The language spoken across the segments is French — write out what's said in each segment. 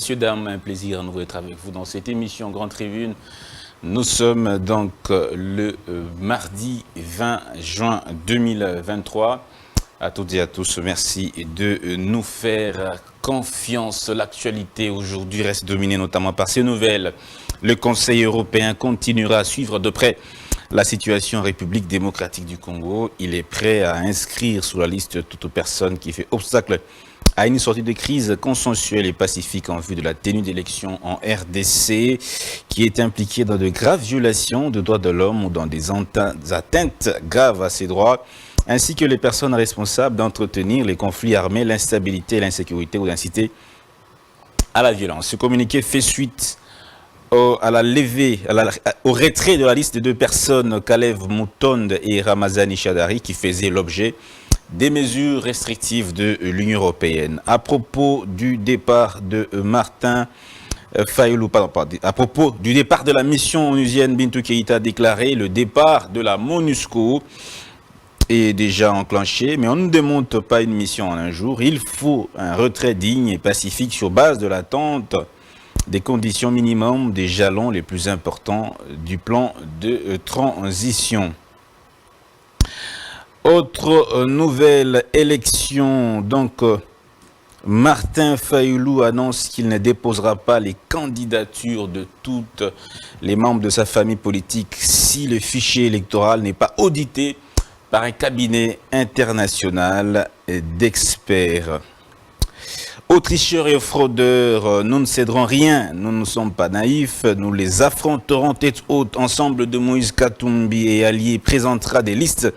Messieurs, dames, un plaisir à nouveau d'être avec vous dans cette émission Grande Tribune. Nous sommes donc le mardi 20 juin 2023. À toutes et à tous, merci de nous faire confiance. L'actualité aujourd'hui reste dominée notamment par ces nouvelles. Le Conseil européen continuera à suivre de près la situation en République démocratique du Congo. Il est prêt à inscrire sur la liste toute personne qui fait obstacle à une sortie de crise consensuelle et pacifique en vue de la tenue d'élections en RDC, qui est impliquée dans de graves violations de droits de l'homme ou dans des atteintes graves à ses droits, ainsi que les personnes responsables d'entretenir les conflits armés, l'instabilité, l'insécurité ou d'inciter à la violence. Ce communiqué fait suite au retrait de la liste de deux personnes, Kalev Moutonde et Ramazani Chadari, qui faisaient l'objet des mesures restrictives de l'Union européenne. À propos du départ de Martin Fayulu, à propos du départ de la mission onusienne, Bintou Keïta a déclaré le départ de la MONUSCO est déjà enclenché, mais on ne démonte pas une mission en un jour. Il faut un retrait digne et pacifique sur base de l'attente des conditions minimum, des jalons les plus importants du plan de transition. Autre nouvelle élection, donc Martin Fayulu annonce qu'il ne déposera pas les candidatures de toutes les membres de sa famille politique si le fichier électoral n'est pas audité par un cabinet international d'experts. Aux tricheurs et aux fraudeurs, nous ne céderons rien, nous ne sommes pas naïfs, nous les affronterons tête haute. Ensemble de Moïse Katumbi et alliés présentera des listes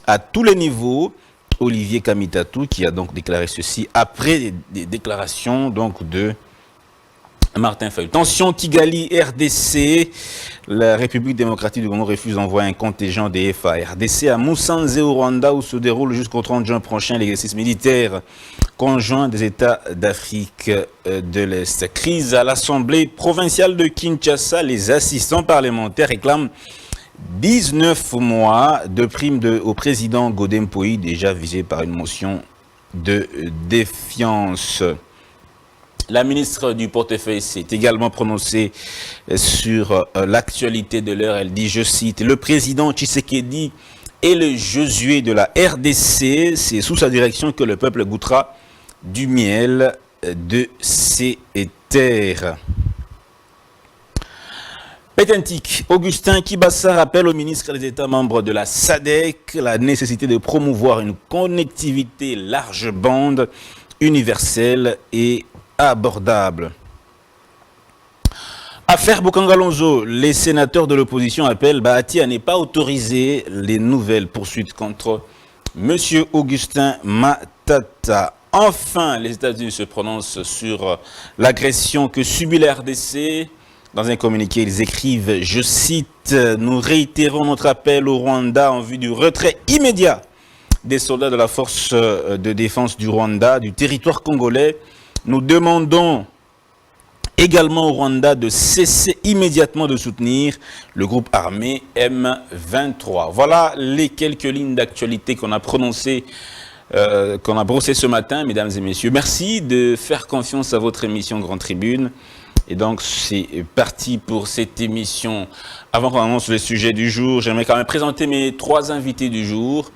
à tous les niveaux. Olivier Kamitatou qui a donc déclaré ceci après des déclarations donc de Martin Fayulu. Tension Kigali, RDC. La République démocratique du Congo refuse d'envoyer un contingent des FARDC à Musanze au Rwanda où se déroule jusqu'au 30 juin prochain l'exercice militaire conjoint des États d'Afrique de l'Est. Crise à l'Assemblée provinciale de Kinshasa. Les assistants parlementaires réclament 19 mois de prime au président Godem Poï, déjà visé par une motion de défiance. La ministre du portefeuille s'est également prononcée sur l'actualité de l'heure. Elle dit, je cite, « Le président Tshisekedi est le Josué de la RDC. C'est sous sa direction que le peuple goûtera du miel de ses terres. » Pétentique, Augustin Kibassa rappelle au ministre des États membres de la SADC la nécessité de promouvoir une connectivité large bande, universelle et abordable. Affaire Bokangalonzo, les sénateurs de l'opposition appellent Bahati à ne pas autoriser les nouvelles poursuites contre M. Augustin Matata. Enfin, les États-Unis se prononcent sur l'agression que subit la RDC. Dans un communiqué, ils écrivent, je cite, « Nous réitérons notre appel au Rwanda en vue du retrait immédiat des soldats de la force de défense du Rwanda, du territoire congolais. Nous demandons également au Rwanda de cesser immédiatement de soutenir le groupe armé M23. » Voilà les quelques lignes d'actualité qu'on a prononcées, qu'on a brossées ce matin, mesdames et messieurs. Merci de faire confiance à votre émission Grande Tribune. Et donc, c'est parti pour cette émission. Avant qu'on annonce le sujet du jour, j'aimerais quand même présenter mes trois invités du jour.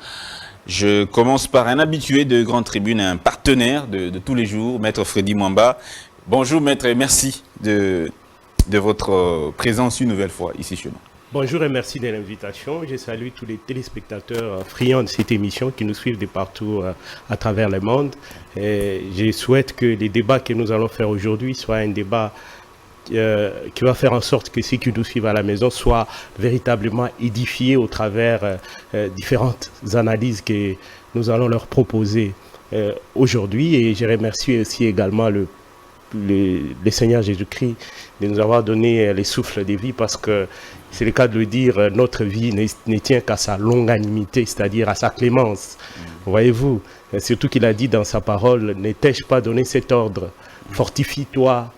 Je commence par un habitué de Grande Tribune, un partenaire de tous les jours, Maître Freddy Mwamba. Bonjour Maître et merci de votre présence une nouvelle fois ici chez nous. Bonjour et merci de l'invitation. Je salue tous les téléspectateurs friands de cette émission qui nous suivent de partout à travers le monde. Et je souhaite que les débats que nous allons faire aujourd'hui soient un débat qui va faire en sorte que ceux qui nous suivent à la maison soient véritablement édifiés au travers différentes analyses que nous allons leur proposer aujourd'hui. Et je remercie aussi également le Seigneur Jésus-Christ de nous avoir donné les souffles de vie parce que c'est le cas de le dire, notre vie ne tient qu'à sa longanimité, c'est-à-dire à sa clémence. Voyez-vous, surtout qu'il a dit dans sa parole, ne t'ai-je pas donné cet ordre, fortifie-toi,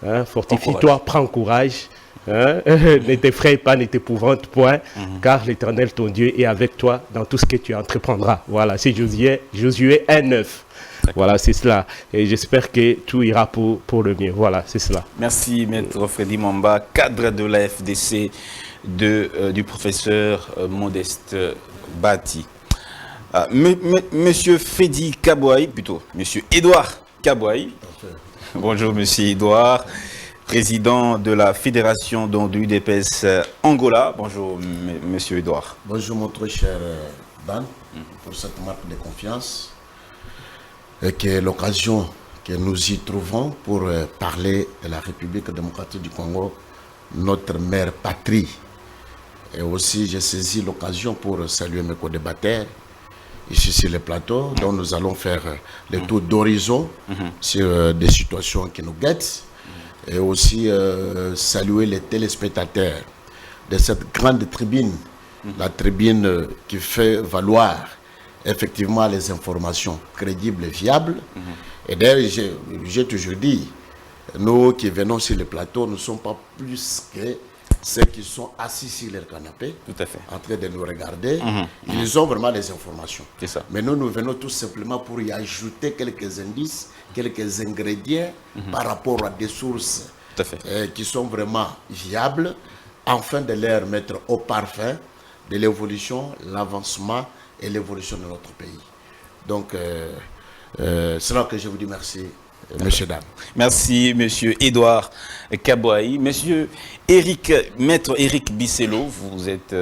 hein, fortifie-toi, prends courage, hein, ne t'effraie pas, ne t'épouvante point, car l'Éternel ton Dieu est avec toi dans tout ce que tu entreprendras. Voilà, c'est Josué 1:9. Voilà, c'est cela. Et j'espère que tout ira pour le mieux. Voilà, c'est cela. Merci, Maître Freddy Mamba, cadre de la FDC du professeur Modeste Bati. Monsieur Freddy Kabouaï, plutôt, Monsieur Édouard Kabouaï. Bonjour, Monsieur Édouard, président de la fédération de l'UDPS Angola. Bonjour, Monsieur Édouard. Bonjour, mon très cher Dan, pour cette marque de confiance et qui est l'occasion que nous y trouvons pour parler de la République démocratique du Congo, notre mère patrie. Et aussi, j'ai saisi l'occasion pour saluer mes co-débatteurs ici sur le plateau, dont nous allons faire le tour d'horizon sur des situations qui nous guettent, et aussi saluer les téléspectateurs de cette grande tribune, la tribune qui fait valoir effectivement les informations crédibles et viables. Et d'ailleurs, j'ai toujours dit, nous qui venons sur le plateau, nous ne sommes pas plus que ceux qui sont assis sur leur canapé, tout à fait, en train de nous regarder. Ils ont vraiment les informations. C'est ça. Mais nous venons tout simplement pour y ajouter quelques indices, quelques ingrédients par rapport à des sources tout à fait, qui sont vraiment viables, afin de les mettre au parfum de l'évolution, l'avancement et l'évolution de notre pays. Donc, c'est là que je vous dis merci. Monsieur Dam. Merci, Monsieur Édouard Kabouaï. Monsieur Maître Éric Bisselot, vous êtes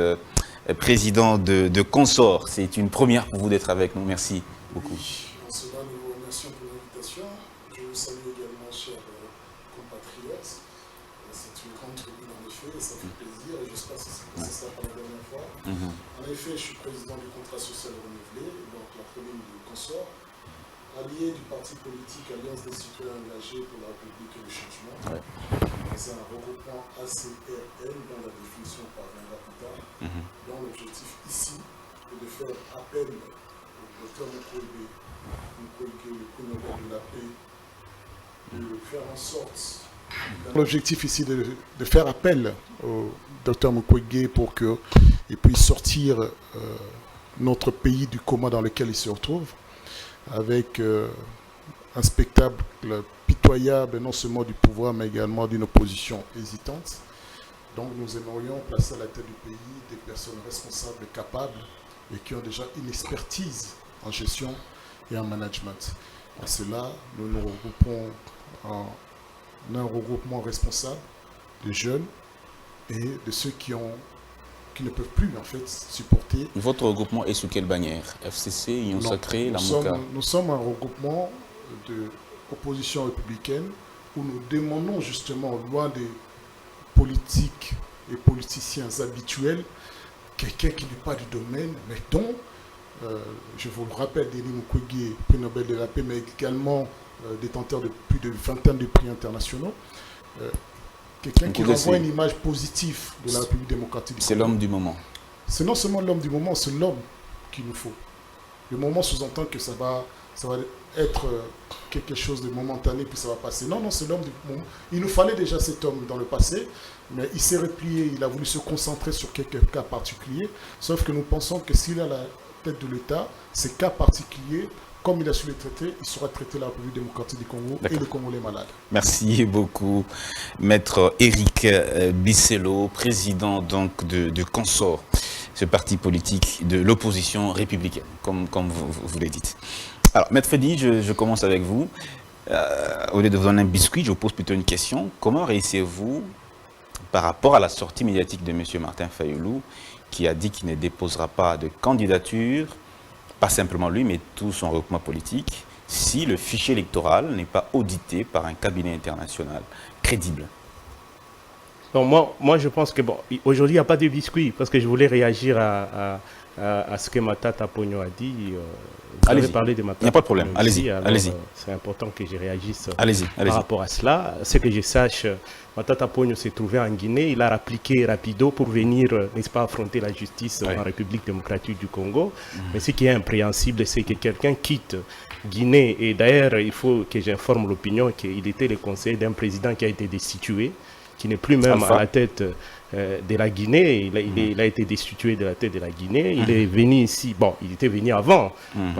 président de Consort. C'est une première pour vous d'être avec nous. Merci beaucoup. Cela, nous vous remercions pour l'invitation. Je vous salue également, chers compatriotes. C'est une grande tribune en effet, et ça fait plaisir, et j'espère que ce sera pas la dernière fois. En effet, je suis président du contrat social renouvelé, donc la commune de Consort, allié du parti politique Alliance des citoyens engagés pour la République et le changement. C'est un regroupement ACRL dont la définition parviendra plus tard, dont l'objectif ici est de faire appel au docteur Mukwege, le prix Nobel de la paix, de faire en sorte... L'objectif ici de faire appel au docteur Mukwege pour qu'il puisse sortir notre pays du coma dans lequel il se retrouve, avec un spectacle pitoyable, non seulement du pouvoir, mais également d'une opposition hésitante. Donc nous aimerions placer à la tête du pays des personnes responsables, capables, et qui ont déjà une expertise en gestion et en management. À cela, nous nous regroupons en un regroupement responsable de jeunes et de ceux qui ne peuvent plus en fait supporter. Votre regroupement est sous quelle bannière? FCC, Union Sacrée, la MOCA? Nous sommes un regroupement de opposition républicaine où nous demandons justement, loin des politiques et politiciens habituels, quelqu'un qui n'est pas du domaine, mais dont, je vous le rappelle, Denis Mukwege, prix Nobel de la paix, mais également détenteur de plus de vingtaine de prix internationaux, quelqu'un qui renvoie une image positive de la République démocratique du Congo. C'est l'homme du moment. C'est non seulement l'homme du moment, c'est l'homme qu'il nous faut. Le moment sous-entend que ça va être quelque chose de momentané, puis ça va passer. Non, c'est l'homme du moment. Il nous fallait déjà cet homme dans le passé, mais il s'est replié, il a voulu se concentrer sur quelques cas particuliers, sauf que nous pensons que s'il est à la tête de l'État, ces cas particuliers, comme il a su les traiter, il sera traité la République démocratique du Congo et le Congolais malade. Merci beaucoup, Maître Éric Bisselot, président donc de Consort, ce parti politique de l'opposition républicaine, comme vous l'avez dit. Alors, Maître Freddy, je commence avec vous. Au lieu de vous donner un biscuit, je vous pose plutôt une question. Comment réussissez-vous par rapport à la sortie médiatique de M. Martin Fayulu, qui a dit qu'il ne déposera pas de candidature, pas simplement lui, mais tout son regroupement politique, si le fichier électoral n'est pas audité par un cabinet international crédible? Donc moi, je pense que bon, aujourd'hui, il n'y a pas de biscuit, parce que je voulais réagir à ce que Matata Ponyo a dit. Vous avez parlé de Matata. Il n'y a pas de problème, allez-y. C'est important que je réagisse allez-y. Par rapport à cela. Ce que je sache, Matata Ponyo s'est trouvé en Guinée, il a appliqué rapido pour venir, n'est-ce pas, affronter la justice en République démocratique du Congo. Mais ce qui est impréhensible, c'est que quelqu'un quitte Guinée, et d'ailleurs, il faut que j'informe l'opinion qu'il était le conseiller d'un président qui a été destitué, qui n'est plus même à la tête de la Guinée. Il a été destitué de la tête de la Guinée. Il est venu ici, bon, il était venu avant,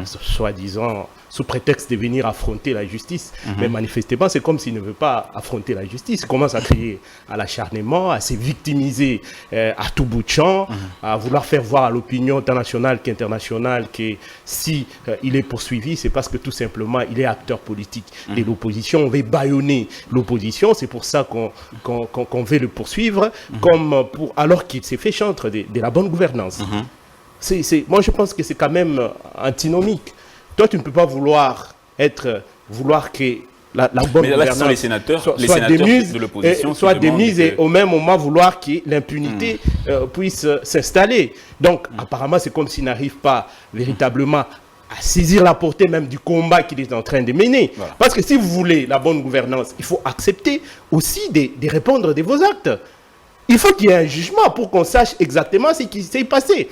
soi-disant sous prétexte de venir affronter la justice. Mais manifestement, c'est comme s'il ne veut pas affronter la justice. Il commence à crier à l'acharnement, à se victimiser à tout bout de champ, à vouloir faire voir à l'opinion internationale qu'internationale que si il est poursuivi, c'est parce que tout simplement, il est acteur politique de l'opposition. On veut bâillonner l'opposition. C'est pour ça qu'on veut le poursuivre, alors qu'il s'est fait chantre de la bonne gouvernance. Moi, je pense que c'est quand même antinomique. Toi, tu ne peux pas vouloir que la bonne mais là, gouvernance ce sont les sénateurs, soit démise, de l'opposition soit démise et au même moment vouloir que l'impunité puisse s'installer. Donc, apparemment, c'est comme s'il n'arrive pas véritablement à saisir la portée même du combat qu'il est en train de mener. Voilà. Parce que si vous voulez la bonne gouvernance, il faut accepter aussi de répondre de vos actes. Il faut qu'il y ait un jugement pour qu'on sache exactement ce qui s'est passé.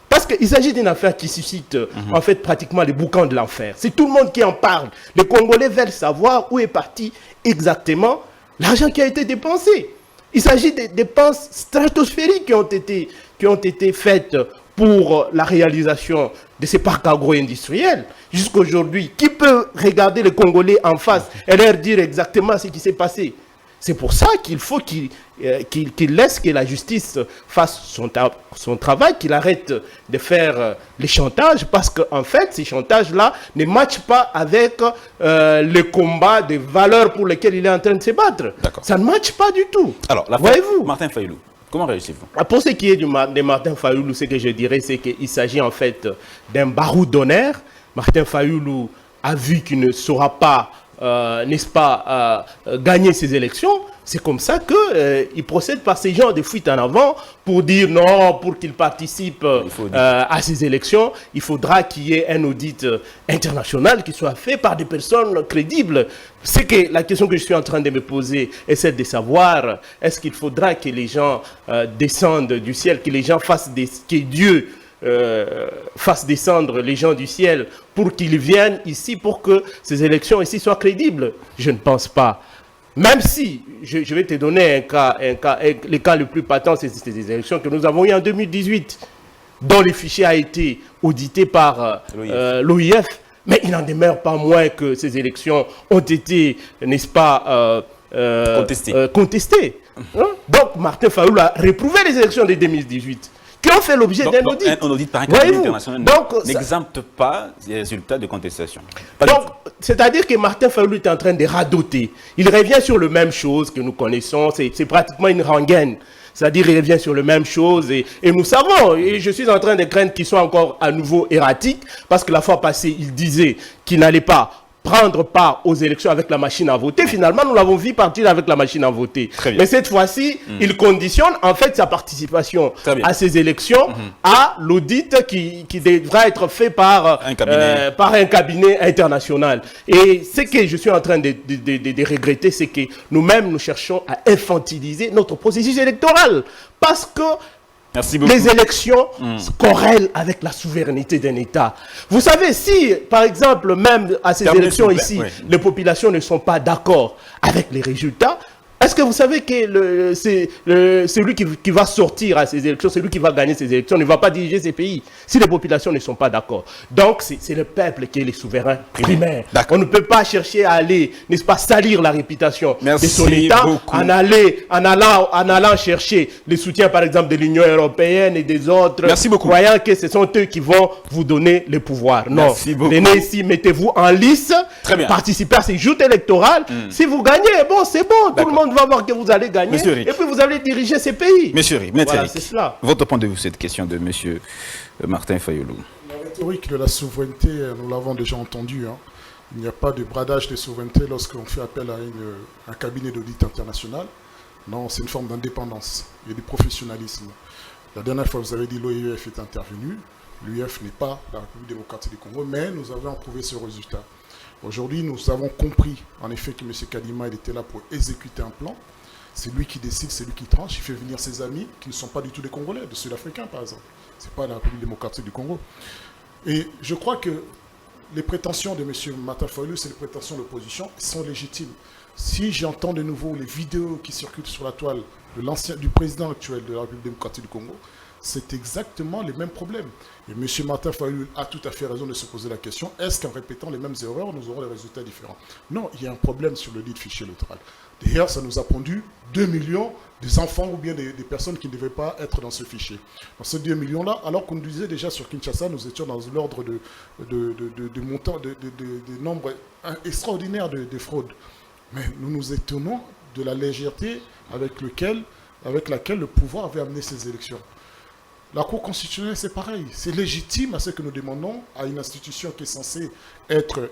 Parce qu'il s'agit d'une affaire qui suscite en fait pratiquement les boucans de l'enfer. C'est tout le monde qui en parle. Les Congolais veulent savoir où est parti exactement l'argent qui a été dépensé. Il s'agit des dépenses stratosphériques qui ont été faites pour la réalisation de ces parcs agro-industriels. Jusqu'aujourd'hui, qui peut regarder les Congolais en face et leur dire exactement ce qui s'est passé? C'est pour ça qu'il faut qu'il laisse que la justice fasse son travail, qu'il arrête de faire les chantages, parce qu'en fait, ces chantages-là ne matchent pas avec le combat des valeurs pour lesquelles il est en train de se battre. Ça ne matche pas du tout. Alors, voyez-vous, Martin Fayulu, comment réagissez-vous? Pour ce qui est de Martin Fayulu, ce que je dirais, c'est qu'il s'agit en fait d'un baroud d'honneur. Martin Fayulu a vu qu'il ne saura pas n'est-ce pas, gagner ces élections. C'est comme ça qu'il procède par ces genres de fuites en avant pour dire non, pour qu'il participe à ces élections, il faudra qu'il y ait un audit international qui soit fait par des personnes crédibles. C'est que la question que je suis en train de me poser est celle de savoir, est-ce qu'il faudra que les gens descendent du ciel, que les gens fassent que Dieu fasse descendre les gens du ciel pour qu'ils viennent ici, pour que ces élections ici soient crédibles? Je ne pense pas. Même si, je vais te donner le cas le plus patent, c'est ces élections que nous avons eues en 2018, dont le fichier a été audité par l'OIF, mais il n'en demeure pas moins que ces élections ont été, n'est-ce pas, contestées. Donc, Martin Fayulu a réprouvé les élections de 2018. Qui ont fait l'objet d'un audit. Un audit par un cabinet international n'exempte pas les résultats de contestation. C'est-à-dire que Martin Fayulu est en train de radoter. Il revient sur les mêmes choses que nous connaissons. C'est pratiquement une rengaine. C'est-à-dire il revient sur les mêmes choses. Et nous savons, et je suis en train de craindre qu'il soit encore à nouveau erratique, parce que la fois passée, il disait qu'il n'allait pas prendre part aux élections avec la machine à voter. Finalement, nous l'avons vu partir avec la machine à voter. Mais cette fois-ci, il conditionne en fait sa participation à ces élections à l'audit qui devra être fait par un cabinet international. Et ce que je suis en train de regretter, c'est que nous-mêmes, nous cherchons à infantiliser notre processus électoral. Parce que les élections corrèlent avec la souveraineté d'un État. Vous savez, si, par exemple, même à ces élections ici, les populations ne sont pas d'accord avec les résultats, est-ce que vous savez que celui qui va sortir à ces élections, celui qui va gagner ces élections, ne va pas diriger ces pays si les populations ne sont pas d'accord? Donc, c'est le peuple qui est le souverain primaire. On ne peut pas chercher à aller, n'est-ce pas, salir la réputation de son État en allant chercher le soutien, par exemple, de l'Union européenne et des autres, croyant que ce sont eux qui vont vous donner le pouvoir. Non, venez ici, mettez-vous en lice, participez à ces joutes électorales. Si vous gagnez, bon, c'est bon, tout le monde va voir que vous allez gagner et puis vous allez diriger ces pays. Monsieur Rick, voilà, c'est cela. Votre point de vue, cette question de monsieur Martin Fayulu. La rhétorique de la souveraineté, nous l'avons déjà entendu. Il n'y a pas de bradage de souveraineté lorsqu'on fait appel à un cabinet d'audit international. Non, c'est une forme d'indépendance et de professionnalisme. La dernière fois, vous avez dit l'OIF est intervenu. L'OIF n'est pas la République démocratique du Congo, mais nous avons prouvé ce résultat. Aujourd'hui, nous avons compris, en effet, que M. Kadima il était là pour exécuter un plan. C'est lui qui décide, c'est lui qui tranche. Il fait venir ses amis, qui ne sont pas du tout des Congolais, des Sud-Africains, par exemple. Ce n'est pas la République démocratique du Congo. Et je crois que les prétentions de M. Martin Fayulu, c'est les prétentions de l'opposition, sont légitimes. Si j'entends de nouveau les vidéos qui circulent sur la toile du président actuel de la République démocratique du Congo, c'est exactement les mêmes problèmes. Et M. Martin Fayulu a tout à fait raison de se poser la question, est-ce qu'en répétant les mêmes erreurs, nous aurons des résultats différents? Non, il y a un problème sur le lit de fichier électoral. D'ailleurs, ça nous a pondu 2 millions des enfants ou bien des personnes qui ne devaient pas être dans ce fichier. Dans ces 2 millions-là, alors qu'on nous disait déjà sur Kinshasa, nous étions dans l'ordre de montants, de nombres extraordinaires de fraudes. Mais nous nous étonnons de la légèreté avec laquelle le pouvoir avait amené ces élections. La Cour constitutionnelle, c'est pareil. C'est légitime à ce que nous demandons à une institution qui est censée être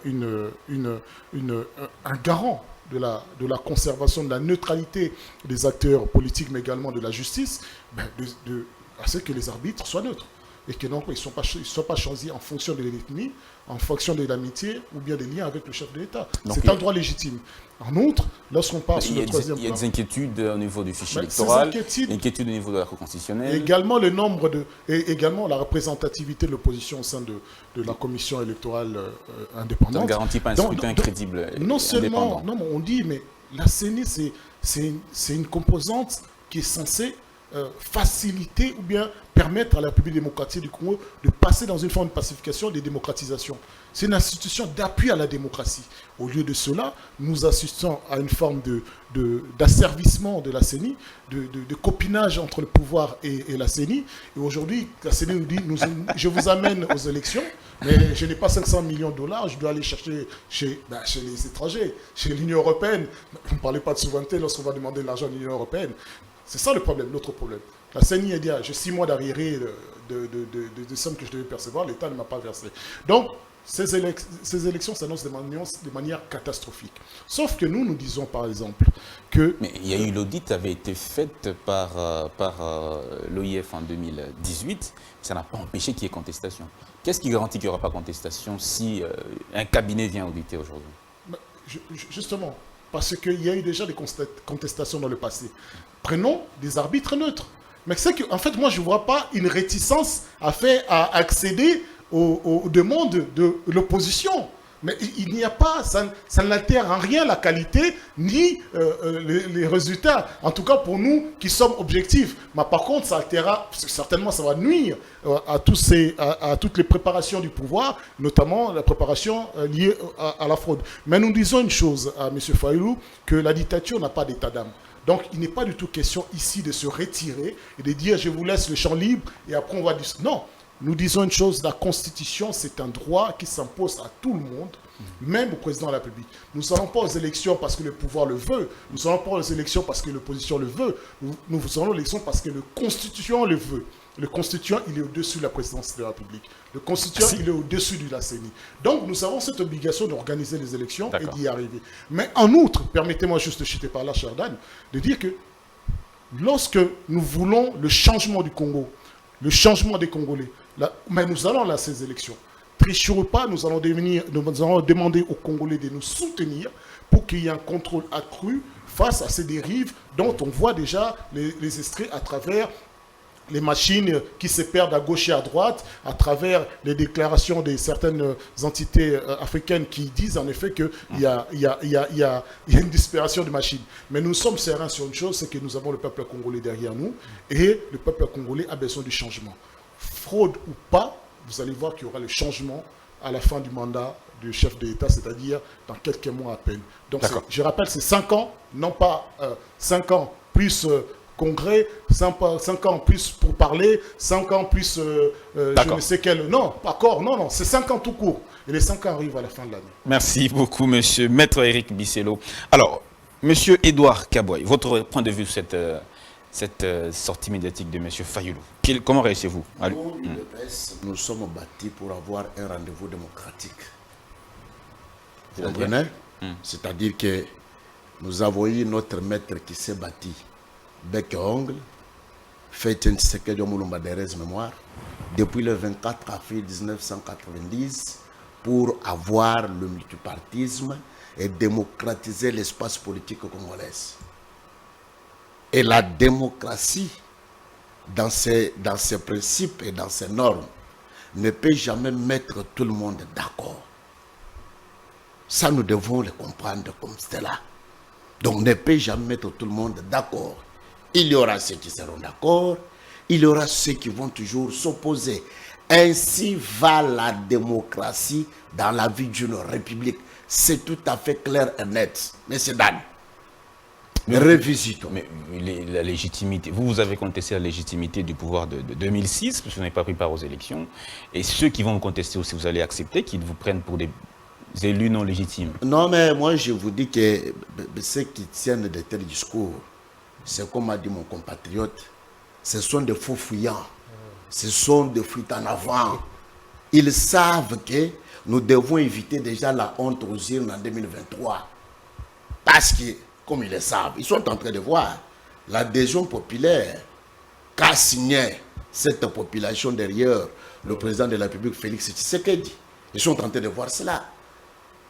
un garant de la conservation de la neutralité des acteurs politiques, mais également de la justice, à ce que les arbitres soient neutres. Et que donc, ils ne soient pas choisis en fonction de l'ethnie, en fonction de l'amitié ou bien des liens avec le chef de l'État. C'est un droit légitime. En outre, lorsqu'on parle sur le troisième plan... Il y a des inquiétudes au niveau du fichier électoral, des inquiétudes au niveau de la Cour constitutionnelle. Également et également la représentativité de l'opposition au sein de la commission électorale indépendante. Ça ne garantit pas un scrutin crédible. Non seulement, non, on dit, mais la CENI, c'est une composante qui est censée faciliter ou bien permettre à la République démocratique du Congo de passer dans une forme de pacification et de démocratisation. C'est une institution d'appui à la démocratie. Au lieu de cela, nous assistons à une forme d'asservissement de la CENI, de copinage entre le pouvoir et la CENI. Et aujourd'hui, la CENI nous dit, je vous amène aux élections, mais je n'ai pas 500 millions de dollars, je dois aller chercher chez les étrangers, chez l'Union européenne. Vous ne parlez pas de souveraineté lorsqu'on va demander de l'argent à l'Union européenne. C'est ça le problème, l'autre problème. La CENI a dit, j'ai 6 mois d'arriérés de sommes que je devais percevoir, l'État ne m'a pas versé. Donc, ces élections s'annoncent de manière catastrophique. Sauf que nous disons par exemple que... Mais il y a eu l'audit qui avait été fait par l'OIF en 2018, ça n'a pas empêché qu'il y ait contestation. Qu'est-ce qui garantit qu'il n'y aura pas contestation si un cabinet vient auditer aujourd'hui? Justement, parce qu'il y a eu déjà des contestations dans le passé. Prenons des arbitres neutres. Mais c'est qu'en fait, moi, je ne vois pas une réticence à accéder aux demandes de l'opposition. Mais il n'y a pas, ça n'altère en rien la qualité ni les résultats. En tout cas, pour nous qui sommes objectifs. Mais par contre, ça altérera, certainement, ça va nuire à toutes les préparations du pouvoir, notamment la préparation liée à la fraude. Mais nous disons une chose à M. Fayulu, que la dictature n'a pas d'état d'âme. Donc, il n'est pas du tout question ici de se retirer et de dire « je vous laisse le champ libre et après on va discuter ». Non, nous disons une chose, la Constitution, c'est un droit qui s'impose à tout le monde, même au président de la République. Nous ne allons pas aux élections parce que le pouvoir le veut, nous n'allons pas aux élections parce que l'opposition le veut, nous allons aux élections parce que le Constitution le veut. Le Constituant, il est au-dessus de la présidence de la République. Le Constituant, il est au-dessus de la CENI. Donc, nous avons cette obligation d'organiser les élections et d'y arriver. Mais en outre, permettez-moi juste de chuter par là, cher Dan, de dire que lorsque nous voulons le changement du Congo, le changement des Congolais, mais nous allons à ces élections. Tricherons pas, nous allons demander aux Congolais de nous soutenir pour qu'il y ait un contrôle accru face à ces dérives dont on voit déjà les extraits à travers les machines qui se perdent à gauche et à droite, à travers les déclarations de certaines entités africaines qui disent en effet qu'il y a une disparition de machines. Mais nous sommes sereins sur une chose, c'est que nous avons le peuple congolais derrière nous, et le peuple congolais a besoin du changement. Fraude ou pas, vous allez voir qu'il y aura le changement à la fin du mandat du chef de l'État, c'est-à-dire dans quelques mois à peine. Donc je rappelle, c'est 5 ans, non pas 5 ans plus... congrès, 5 ans plus pour parler, 5 ans plus je ne sais quel... Non, non, c'est 5 ans tout court. Et les 5 ans arrivent à la fin de l'année. Merci beaucoup, monsieur Maître Éric Bisselo. Alors, monsieur Edouard Kaboy, votre point de vue sur cette sortie médiatique de monsieur Fayulu, comment réagissez-vous? Nous sommes bâtis pour avoir un rendez-vous démocratique. Vous comprenez? C'est-à-dire que nous avons eu notre maître qui s'est bâti bec et ongle, fait une séquelle de Moulumba Derez mémoire, depuis le 24 avril 1990, pour avoir le multipartisme et démocratiser l'espace politique congolais. Et la démocratie, dans ses principes et dans ses normes, ne peut jamais mettre tout le monde d'accord. Ça, nous devons le comprendre comme cela. Donc ne peut jamais mettre tout le monde d'accord. Il y aura ceux qui seront d'accord, il y aura ceux qui vont toujours s'opposer. Ainsi va la démocratie dans la vie d'une république. C'est tout à fait clair et net. Monsieur Dan, revisitons. Mais la légitimité, vous avez contesté la légitimité du pouvoir de 2006, parce que vous n'avez pas pris part aux élections. Et ceux qui vont vous contester aussi, vous allez accepter qu'ils vous prennent pour des élus non légitimes. Non, mais moi je vous dis que ceux qui tiennent de tels discours, c'est comme a dit mon compatriote, ce sont des faux fuyants, ce sont des fuites en avant. Ils savent que nous devons éviter déjà la honte aux urnes en 2023. Parce que, comme ils le savent, ils sont en train de voir l'adhésion populaire qu'a signé cette population derrière le président de la République, Félix Tshisekedi. Ils sont en train de voir cela.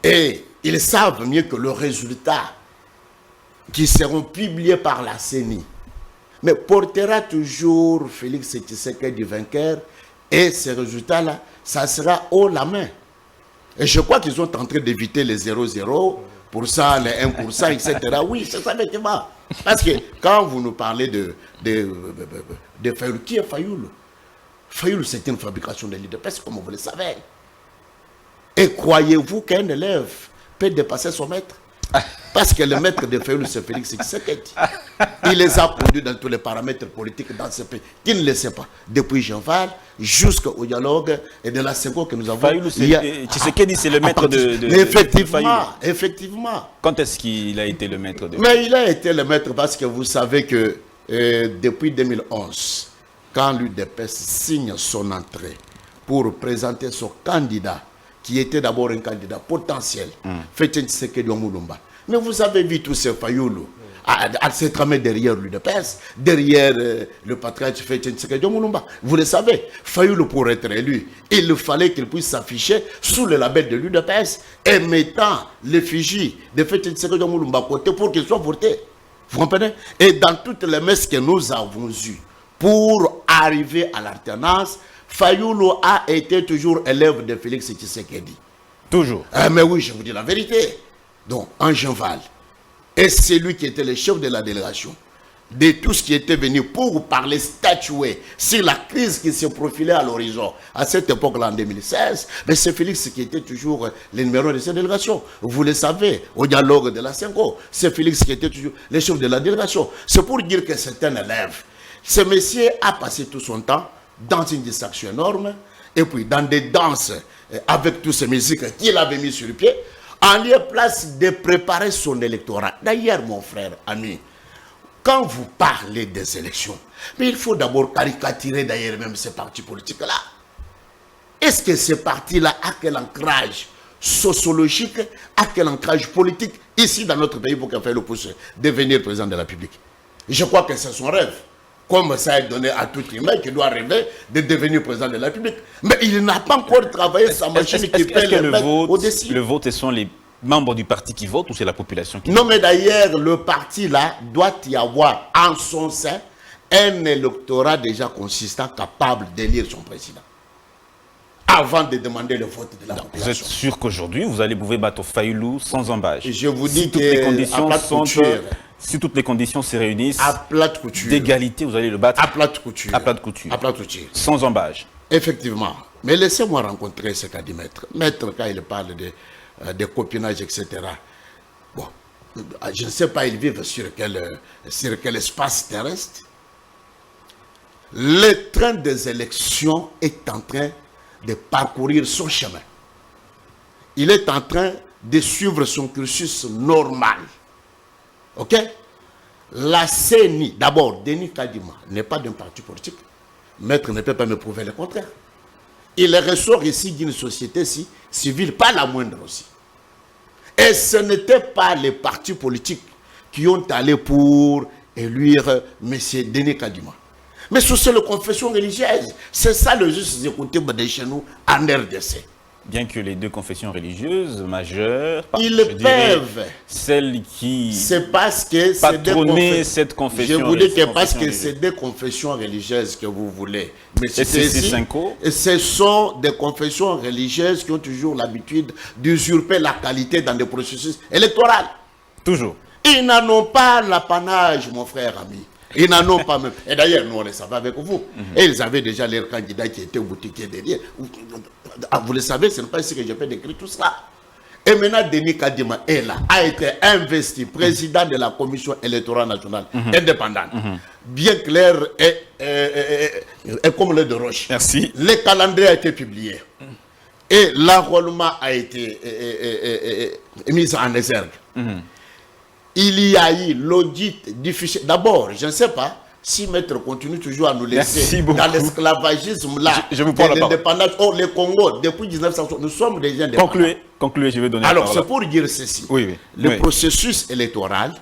Et ils savent mieux que le résultat qui seront publiés par la CENI, mais portera toujours Félix Tshisekedi vainqueur, et ces résultats-là, ça sera haut la main. Et je crois qu'ils sont en train d'éviter les 0,0%, les 1%, etc. Oui, c'est ça effectivement. Parce que quand vous nous parlez de Fayoulou, qui est Fayoulou? Fayoulou, c'est une fabrication de l'IDPS, comme vous le savez. Et croyez-vous qu'un élève peut dépasser son maître? Parce que le maître de Fayoulou, c'est Félix Tshisekedi. Il les a conduits dans tous les paramètres politiques dans ce pays. Qui ne le sait pas? Depuis Jean-Val jusqu'au dialogue et de la seconde que nous avons. Fayoulou, Tshisekedi, c'est le maître de effectivement, effectivement. Quand est-ce qu'il a été le maître de... Mais il a été le maître parce que vous savez que depuis 2011, quand l'UDPS signe son entrée pour présenter son candidat, qui était d'abord un candidat potentiel, Félix Tshisekedi Omulumba. Mais vous avez vu tous ces Fayoulou à se tramer derrière l'UDPS, derrière le patriote Félix Tshisekedi Omulumba. Vous le savez, Fayoulou, pour être élu, il fallait qu'il puisse s'afficher sous le label de l'UDPS et mettant l'effigie de Félix Tshisekedi Omulumba à côté pour qu'il soit voté. Vous comprenez? Et dans toutes les messes que nous avons eues pour arriver à l'alternance, Fayoulou a été toujours élève de Félix Tshisekedi. Toujours. Mais oui, je vous dis la vérité. Donc, en Jean-Val, et c'est lui qui était le chef de la délégation, de tout ce qui était venu pour parler, statuer sur la crise qui se profilait à l'horizon. À cette époque-là, en 2016, mais c'est Félix qui était toujours le numéro de cette délégation. Vous le savez, au dialogue de la Senko, c'est Félix qui était toujours le chef de la délégation. C'est pour dire que c'est un élève. Ce monsieur a passé tout son temps dans une distraction énorme, et puis dans des danses avec toutes ces musiques qu'il avait mis sur le pied, en lieu place de préparer son électorat. D'ailleurs, mon frère, ami, quand vous parlez des élections, mais il faut d'abord caricaturer d'ailleurs même ces partis politiques-là. Est-ce que ces partis-là ont quel ancrage sociologique, à quel ancrage politique ici dans notre pays pour qu'il fasse le pouce devenir président de la République? Je crois que c'est son rêve. Comme ça est donné à tout humain qui doit rêver de devenir président de la République. Mais il n'a pas encore travaillé sa machine qui fait le mettre au-dessus. Le vote, ce sont les membres du parti qui votent ou c'est la population qui vote? Non, mais d'ailleurs, le parti là doit y avoir en son sein un électorat déjà consistant capable d'élire son président. Avant de demander le vote de la population. Vous êtes sûr qu'aujourd'hui, vous allez pouvoir battre Fayoulou sans embâche? Je vous dis si toutes les conditions sont... Si toutes les conditions se réunissent, à plate couture, d'égalité, vous allez le battre à plate couture. À plate couture. À plate couture. Sans embâche. Effectivement. Mais laissez-moi rencontrer ce qu'a dit Maître. Maître, quand il parle de copinage, etc. Bon, je ne sais pas, ils vivent sur quel espace terrestre. Le train des élections est en train de parcourir son chemin. Il est en train de suivre son cursus normal. Ok? La CENI, d'abord, Denis Kadima n'est pas d'un parti politique. Maître ne peut pas me prouver le contraire. Il ressort ici d'une société civile, pas la moindre aussi. Et ce n'était pas les partis politiques qui ont allé pour élire M. Denis Kadima. Mais c'est la confession religieuse. C'est ça le juste écouté de chez nous en RDC. Bien que les deux confessions religieuses majeures, ils peuvent. Celle qui c'est parce que patronner cette confession. Je vous dis que parce que c'est des confessions religieuses que vous voulez. Mais ce sont des confessions religieuses qui ont toujours l'habitude d'usurper la qualité dans des processus électoraux. Toujours. Ils n'en ont pas l'apanage, mon frère ami. Ils n'en ont pas même. Et d'ailleurs, nous, on les savait avec vous. Et ils avaient déjà leur candidat qui était au boutiquier derrière. Vous le savez, ce n'est pas ici que je peux décrire tout cela. Et maintenant, Denis Kadima est là, a été investi président de la Commission électorale nationale indépendante. Bien clair et comme le de roche. Merci. Le calendrier a été publié. Et l'enrôlement a été mis en exergue. Il y a eu l'audit du fichier. D'abord, je ne sais pas si Maître continue toujours à nous laisser dans l'esclavagisme là, je vous prends la parole. L'indépendance. Or, le Congo, depuis 1960, nous sommes des indépendants. Concluez, je vais donner Alors, la c'est parole. pour dire ceci. Oui. Le processus électoral,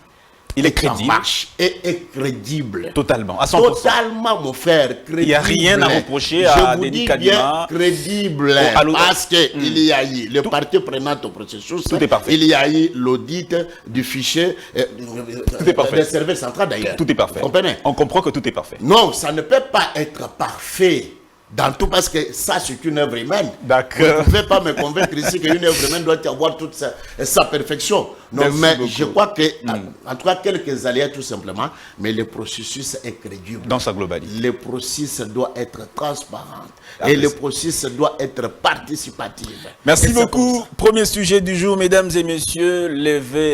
il est crédible. En marche et est crédible. Totalement, à 100%. Totalement, mon frère, crédible. Il n'y a rien à reprocher à Denis Kadima. Crédible, parce qu'il y a eu le parti prenant au processus. Tout est parfait. Il y a eu l'audit du fichier Tout est parfait. des services centraux d'ailleurs. Tout est parfait. Vous comprenez? On comprend que tout est parfait. Non, ça ne peut pas être parfait dans tout, parce que ça, c'est une œuvre humaine. D'accord. Vous ne pouvez pas me convaincre ici qu'une œuvre humaine doit avoir toute sa perfection. Non, Merci mais beaucoup. je crois que, en tout cas, quelques aléas tout simplement, mais le processus est crédible. Dans sa globalité. Le processus doit être transparent. Ah, et le merci. processus doit être participatif. Merci Et c'est beaucoup. comme ça. Premier sujet du jour, mesdames et messieurs,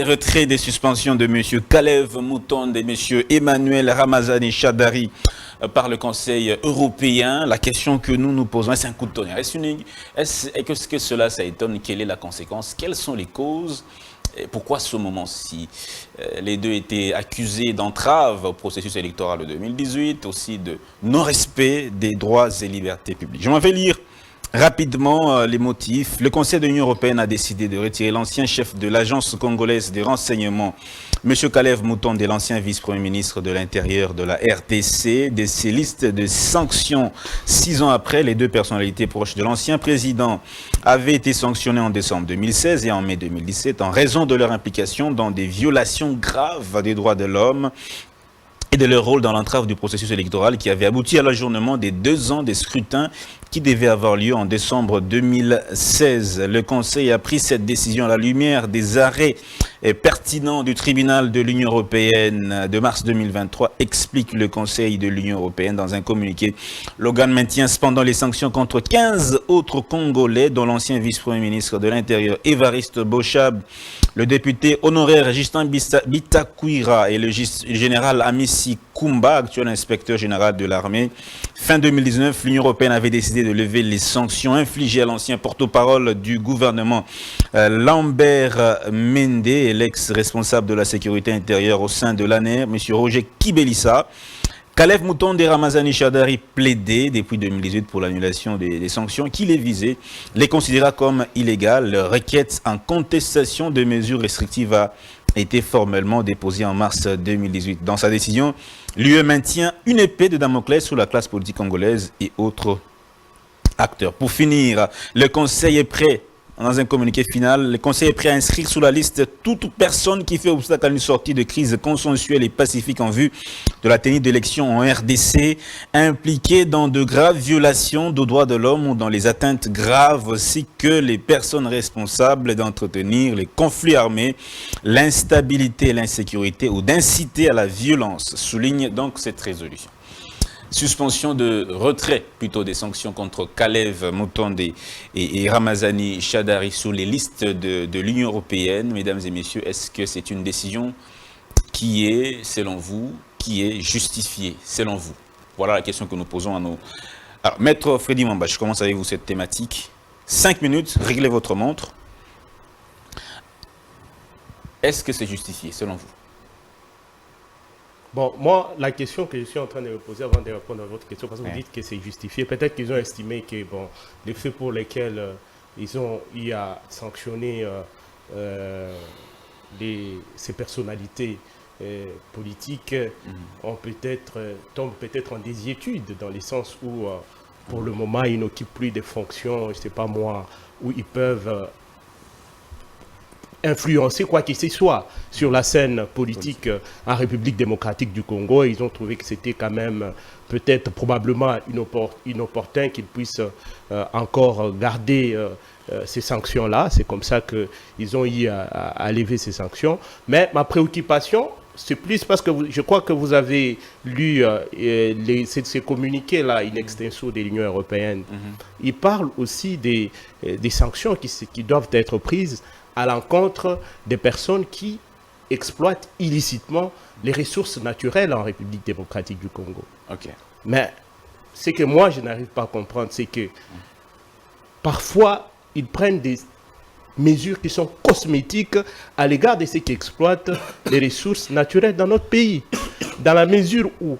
retrait des suspensions de M. Kalev Moutonde et M. Emmanuel Ramazani Chadari par le Conseil européen. La question que nous nous posons, c'est un coup de tonnerre. Est-ce que cela, ça étonne? Quelle est la conséquence? Quelles sont les causes? Et pourquoi ce moment-ci? Les deux étaient accusés d'entrave au processus électoral de 2018, aussi de non-respect des droits et libertés publiques. Je m'en vais lire rapidement les motifs. Le Conseil de l'Union européenne a décidé de retirer l'ancien chef de l'agence congolaise des renseignements, M. Kalev Moutonde, l'ancien vice-premier ministre de l'Intérieur de la RDC, de ces listes de sanctions. 6 ans après, les deux personnalités proches de l'ancien président avaient été sanctionnées en décembre 2016 et en mai 2017 en raison de leur implication dans des violations graves des droits de l'homme et de leur rôle dans l'entrave du processus électoral qui avait abouti à l'ajournement des 2 ans des scrutins qui devaient avoir lieu en décembre 2016. Le Conseil a pris cette décision à la lumière des arrêts pertinents du tribunal de l'Union européenne de mars 2023, explique le Conseil de l'Union européenne dans un communiqué. L'organe maintient cependant les sanctions contre 15 autres Congolais, dont l'ancien vice-premier ministre de l'Intérieur Évariste Bochab, le député honoraire Justin Bitakwira et le général Amissi Kumba, actuel inspecteur général de l'armée. Fin 2019, l'Union européenne avait décidé de lever les sanctions infligées à l'ancien porte-parole du gouvernement Lambert Mende et l'ex-responsable de la sécurité intérieure au sein de l'ANR, M. Roger Kibelissa. Kalev Moutonde et Ramazani Chadari plaidaient depuis 2018 pour l'annulation des sanctions qui les visaient, les considéra comme illégales. Leur requête en contestation de mesures restrictives a été formellement déposée en mars 2018. Dans sa décision, l'UE maintient une épée de Damoclès sous la classe politique congolaise et autres acteurs. Pour finir, le Conseil est prêt. Dans un communiqué final, le Conseil est prêt à inscrire sous la liste toute personne qui fait obstacle à une sortie de crise consensuelle et pacifique en vue de la tenue d'élections en RDC, impliquée dans de graves violations des droits de l'homme ou dans les atteintes graves, ainsi que les personnes responsables d'entretenir les conflits armés, l'instabilité et l'insécurité ou d'inciter à la violence, souligne donc cette résolution. Suspension de retrait plutôt des sanctions contre Kalev Moutonde et Ramazani Chadari sous les listes de l'Union européenne. Mesdames et messieurs, est-ce que c'est une décision qui est, selon vous, qui est justifiée, selon vous? Voilà la question que nous posons à nos... Alors, Maître Freddy Mamba, je commence avec vous cette thématique. 5 minutes, réglez votre montre. Est-ce que c'est justifié, selon vous? Bon, moi, la question que je suis en train de me poser avant de répondre à votre question, parce que vous dites que c'est justifié, peut-être qu'ils ont estimé que bon, les faits pour lesquels ils ont eu à sanctionner ces personnalités politiques tombent peut-être en désuétude, dans le sens où, pour le moment, ils n'occupent plus des fonctions, je ne sais pas moi, où ils peuvent influencer quoi que ce soit sur la scène politique en République démocratique du Congo. Ils ont trouvé que c'était quand même probablement inopportun qu'ils puissent encore garder ces sanctions-là. C'est comme ça qu'ils ont eu à lever ces sanctions. Mais ma préoccupation, c'est plus parce que je crois que vous avez lu ces communiqués-là, in extenso de l'Union européenne. Ils parlent aussi des sanctions qui doivent être prises à l'encontre des personnes qui exploitent illicitement les ressources naturelles en République démocratique du Congo. Mais ce que moi, je n'arrive pas à comprendre, c'est que parfois, ils prennent des mesures qui sont cosmétiques à l'égard de ceux qui exploitent les ressources naturelles dans notre pays. Dans la mesure où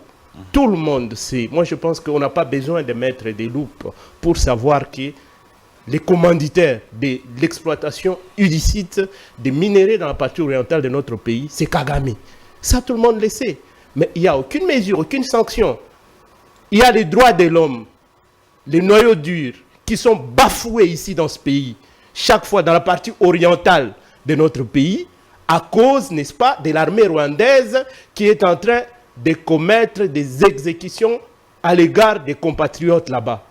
tout le monde sait, moi je pense qu'on n'a pas besoin de mettre des loupes pour savoir que les commanditaires de l'exploitation illicite des minéraux dans la partie orientale de notre pays, c'est Kagame. Ça, tout le monde le sait. Mais il n'y a aucune mesure, aucune sanction. Il y a les droits de l'homme, les noyaux durs, qui sont bafoués ici dans ce pays, chaque fois dans la partie orientale de notre pays, à cause, n'est-ce pas, de l'armée rwandaise qui est en train de commettre des exécutions à l'égard des compatriotes là-bas.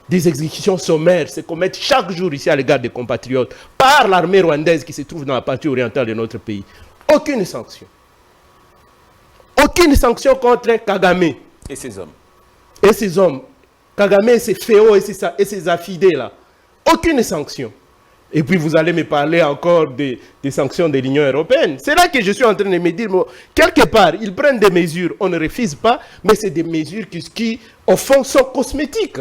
Des exécutions sommaires se commettent chaque jour ici à l'égard des compatriotes par l'armée rwandaise qui se trouve dans la partie orientale de notre pays. Aucune sanction. Aucune sanction contre Kagame. Et ses hommes. Et ses hommes. Kagame et ses féos et ses affidés là. Aucune sanction. Et puis vous allez me parler encore des sanctions de l'Union européenne. C'est là que je suis en train de me dire, quelque part, ils prennent des mesures, on ne refuse pas, mais c'est des mesures qui, au fond, sont cosmétiques.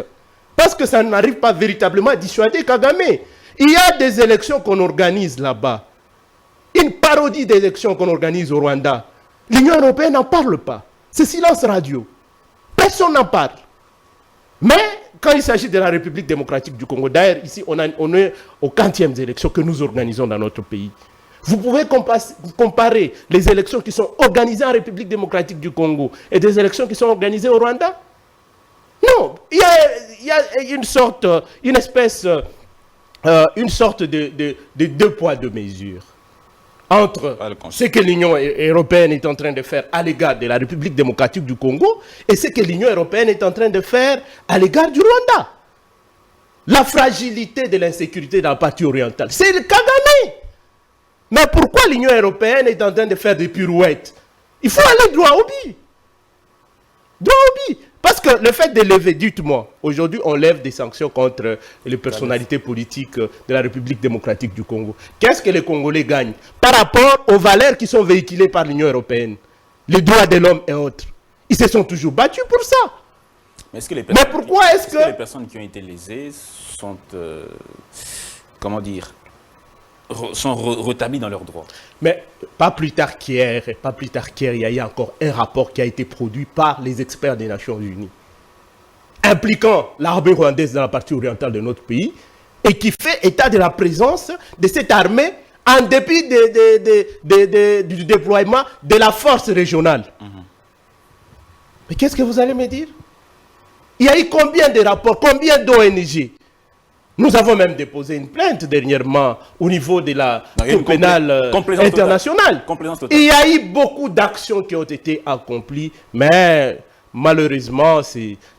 Parce que ça n'arrive pas véritablement à dissuader Kagame. Il y a des élections qu'on organise là-bas. Une parodie d'élections qu'on organise au Rwanda. L'Union européenne n'en parle pas. C'est silence radio. Personne n'en parle. Mais quand il s'agit de la République démocratique du Congo, d'ailleurs, ici, on est aux 40e élections que nous organisons dans notre pays. Vous pouvez comparer les élections qui sont organisées en République démocratique du Congo et des élections qui sont organisées au Rwanda? Non, il y a une sorte de deux poids, deux mesures entre ce que l'Union européenne est en train de faire à l'égard de la République démocratique du Congo et ce que l'Union européenne est en train de faire à l'égard du Rwanda. La fragilité de l'insécurité dans la partie orientale, c'est le Kagame. Mais pourquoi l'Union européenne est en train de faire des pirouettes? Il faut aller droit au but. Droit au but. Parce que le fait de lever, dites-moi, aujourd'hui on lève des sanctions contre les personnalités politiques de la République démocratique du Congo. Qu'est-ce que les Congolais gagnent par rapport aux valeurs qui sont véhiculées par l'Union européenne? Les droits de l'homme et autres. Ils se sont toujours battus pour ça. Mais pourquoi est-ce que les personnes qui ont été lésées sont, comment dire, sont rétablies dans leurs droits? Mais pas plus tard qu'hier, il y a eu encore un rapport qui a été produit par les experts des Nations Unies, impliquant l'armée rwandaise dans la partie orientale de notre pays, et qui fait état de la présence de cette armée en dépit du déploiement de la force régionale. Mais qu'est-ce que vous allez me dire? Il y a eu combien de rapports, combien d'ONG? Nous avons même déposé une plainte dernièrement au niveau de la Cour pénale internationale. Il y a eu beaucoup d'actions qui ont été accomplies, mais malheureusement,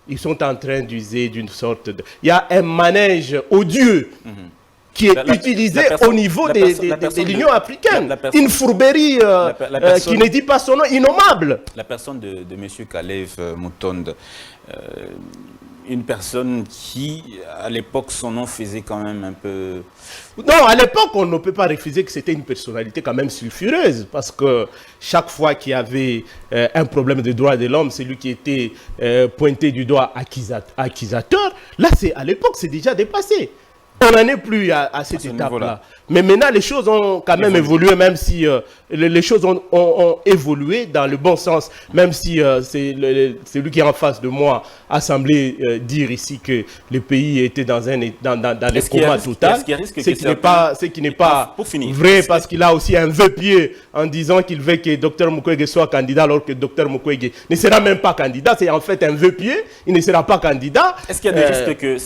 ils sont en train d'user d'une sorte de... Il y a un manège odieux qui est utilisé au niveau de l'Union africaine. Une fourberie qui ne dit pas son nom, innommable. La personne de M. Kalev Mutonda, une personne qui, à l'époque, son nom faisait quand même un peu... Non, à l'époque, on ne peut pas refuser que c'était une personnalité quand même sulfureuse, parce que chaque fois qu'il y avait un problème de droits de l'homme, c'est lui qui était pointé du doigt accusateur. Là, à l'époque, c'est déjà dépassé. On n'en est plus à cette étape-là. Mais maintenant, les choses ont quand même évolué, même si les choses ont évolué dans le bon sens, même si celui qui est en face de moi a semblé dire ici que le pays était dans le coma total, ce qui n'est pas vrai, parce qu'il a aussi un vœu pied en disant qu'il veut que Dr Mukwege soit candidat, alors que Dr Mukwege ne sera même pas candidat. C'est en fait un vœu pied, il ne sera pas candidat. Est-ce qu'il y a des risques que